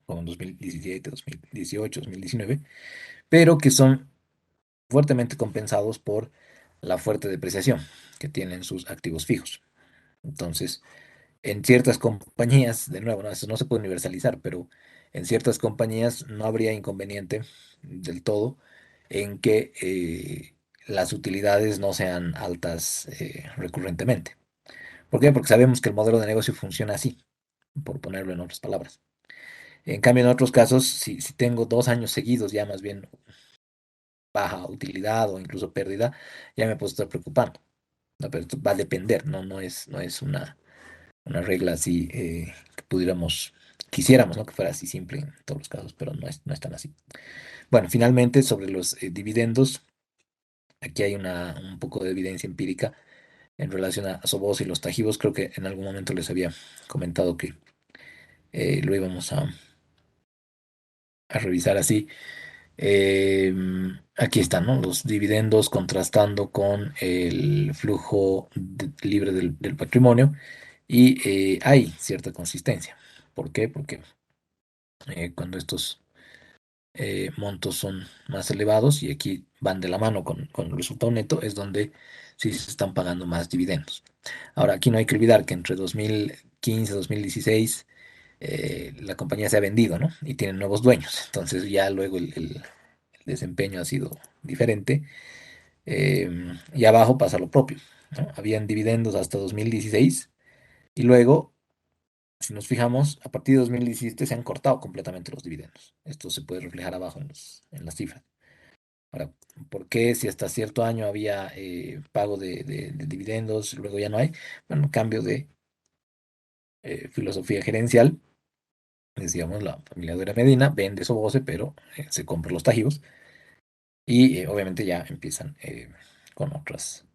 como en 2017, 2018, 2019, pero que son fuertemente compensados por la fuerte depreciación que tienen sus activos fijos. Entonces, en ciertas compañías, de nuevo, ¿no? Eso no se puede universalizar, pero en ciertas compañías no habría inconveniente del todo en que las utilidades no sean altas recurrentemente. ¿Por qué? Porque sabemos que el modelo de negocio funciona así, por ponerlo en otras palabras. En cambio, en otros casos, si tengo 2 años seguidos, ya más bien baja utilidad o incluso pérdida, ya me puedo estar preocupando, ¿no? Pero esto va a depender, no es una regla así que pudiéramos, quisiéramos, ¿no? Que fuera así simple en todos los casos, pero no es tan así. Bueno, finalmente, sobre los dividendos, aquí hay un poco de evidencia empírica en relación a Sobos y los Tajivos. Creo que en algún momento les había comentado que lo íbamos a revisar así. Aquí están, ¿no? Los dividendos contrastando con el flujo libre del patrimonio y hay cierta consistencia. ¿Por qué? Porque cuando estos montos son más elevados y aquí van de la mano con el resultado neto, es donde sí se están pagando más dividendos. Ahora, aquí no hay que olvidar que entre 2015 y 2016 la compañía se ha vendido, ¿no? Y tiene nuevos dueños. Entonces ya luego el desempeño ha sido diferente. Y abajo pasa lo propio, ¿no? Habían dividendos hasta 2016 y luego, si nos fijamos, a partir de 2017 se han cortado completamente los dividendos. Esto se puede reflejar abajo en las cifras. Ahora, ¿por qué si hasta cierto año había pago de dividendos, luego ya no hay? Bueno, cambio de filosofía gerencial. Decíamos, la familia Dura Medina vende Soboce, pero se compra los Tajivos y obviamente ya empiezan con otras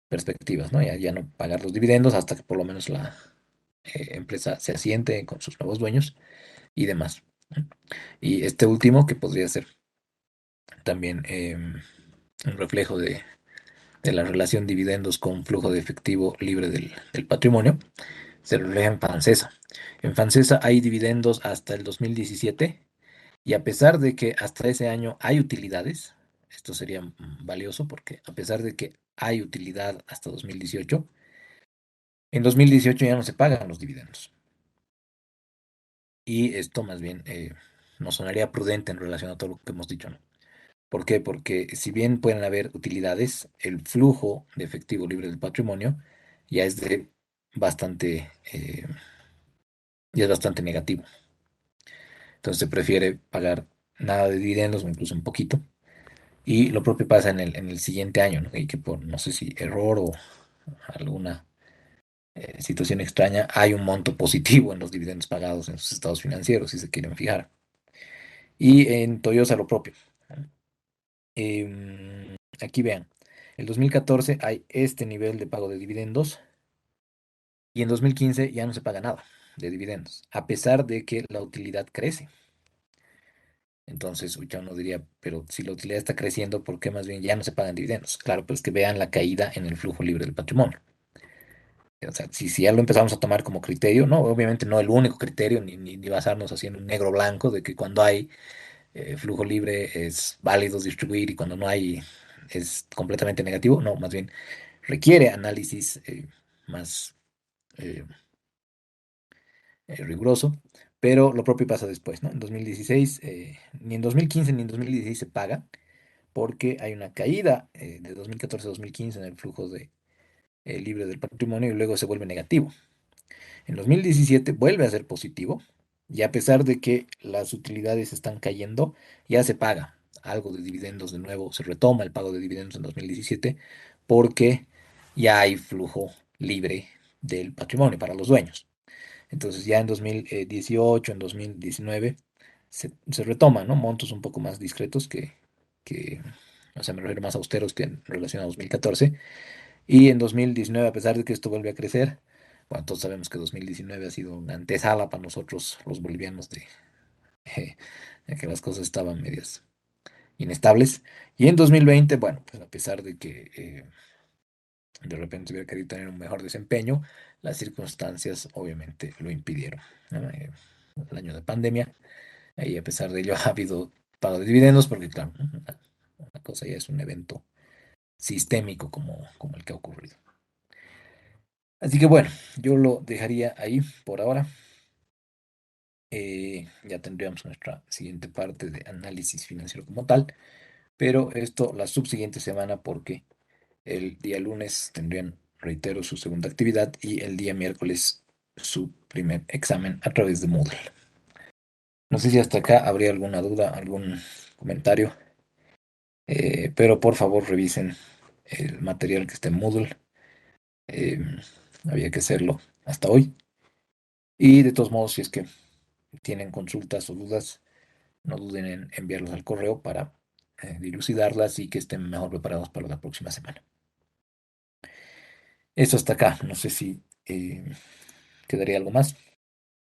perspectivas, ¿no? Ya no pagar los dividendos hasta que por lo menos la empresa se asiente con sus nuevos dueños y demás, ¿no? Y este último, que podría ser también un reflejo de la relación dividendos con flujo de efectivo libre del patrimonio, se refleja en Fancesa. En Fancesa hay dividendos hasta el 2017 y a pesar de que hasta ese año hay utilidades, esto sería valioso porque a pesar de que hay utilidad hasta 2018, en 2018 ya no se pagan los dividendos. Y esto más bien nos sonaría prudente en relación a todo lo que hemos dicho, ¿no? ¿Por qué? Porque si bien pueden haber utilidades, el flujo de efectivo libre del patrimonio ya es de bastante, ya es bastante negativo. Entonces se prefiere pagar nada de dividendos o incluso un poquito. Y lo propio pasa en el siguiente año, ¿no? Y que por no sé si error o alguna situación extraña, hay un monto positivo en los dividendos pagados en sus estados financieros, si se quieren fijar. Y en Toyosa lo propio. Aquí vean, el 2014 hay este nivel de pago de dividendos y en 2015 ya no se paga nada de dividendos, a pesar de que la utilidad crece. Entonces, ya uno diría, pero si la utilidad está creciendo, ¿por qué más bien ya no se pagan dividendos? Claro, pues que vean la caída en el flujo libre del patrimonio. O sea, si ya lo empezamos a tomar como criterio, no, obviamente no el único criterio, ni basarnos así en un negro blanco de que cuando hay flujo libre es válido distribuir y cuando no hay es completamente negativo, no, más bien requiere análisis más eh, riguroso, pero lo propio pasa después, ¿no? En 2016, ni en 2015 ni en 2016 se paga porque hay una caída de 2014 a 2015 en el flujo de, libre del patrimonio y luego se vuelve negativo. En 2017 vuelve a ser positivo y a pesar de que las utilidades están cayendo, ya se paga algo de dividendos de nuevo, se retoma el pago de dividendos en 2017 porque ya hay flujo libre del patrimonio para los dueños. Entonces ya en 2018, en 2019, se retoman, ¿no? Montos un poco más discretos que, o sea, me refiero más austeros que en relación a 2014. Y en 2019, a pesar de que esto vuelve a crecer, bueno, todos sabemos que 2019 ha sido una antesala para nosotros los bolivianos de que las cosas estaban medias inestables. Y en 2020, bueno, pues a pesar de que de repente hubiera querido tener un mejor desempeño, las circunstancias obviamente lo impidieron, ¿no? El año de pandemia, y a pesar de ello ha habido pago de dividendos, porque claro, ¿no? Una cosa ya es un evento sistémico como el que ha ocurrido. Así que bueno, yo lo dejaría ahí por ahora. Ya tendríamos nuestra siguiente parte de análisis financiero como tal, pero esto la subsiguiente semana porque el día lunes tendrían, reitero, su segunda actividad y el día miércoles su primer examen a través de Moodle. No sé si hasta acá habría alguna duda, algún comentario, pero por favor revisen el material que está en Moodle. Eh, Había que hacerlo hasta hoy. Y de todos modos, si es que tienen consultas o dudas, no duden en enviarlos al correo para dilucidarlas y que estén mejor preparados para la próxima semana. Eso hasta acá. No sé si quedaría algo más.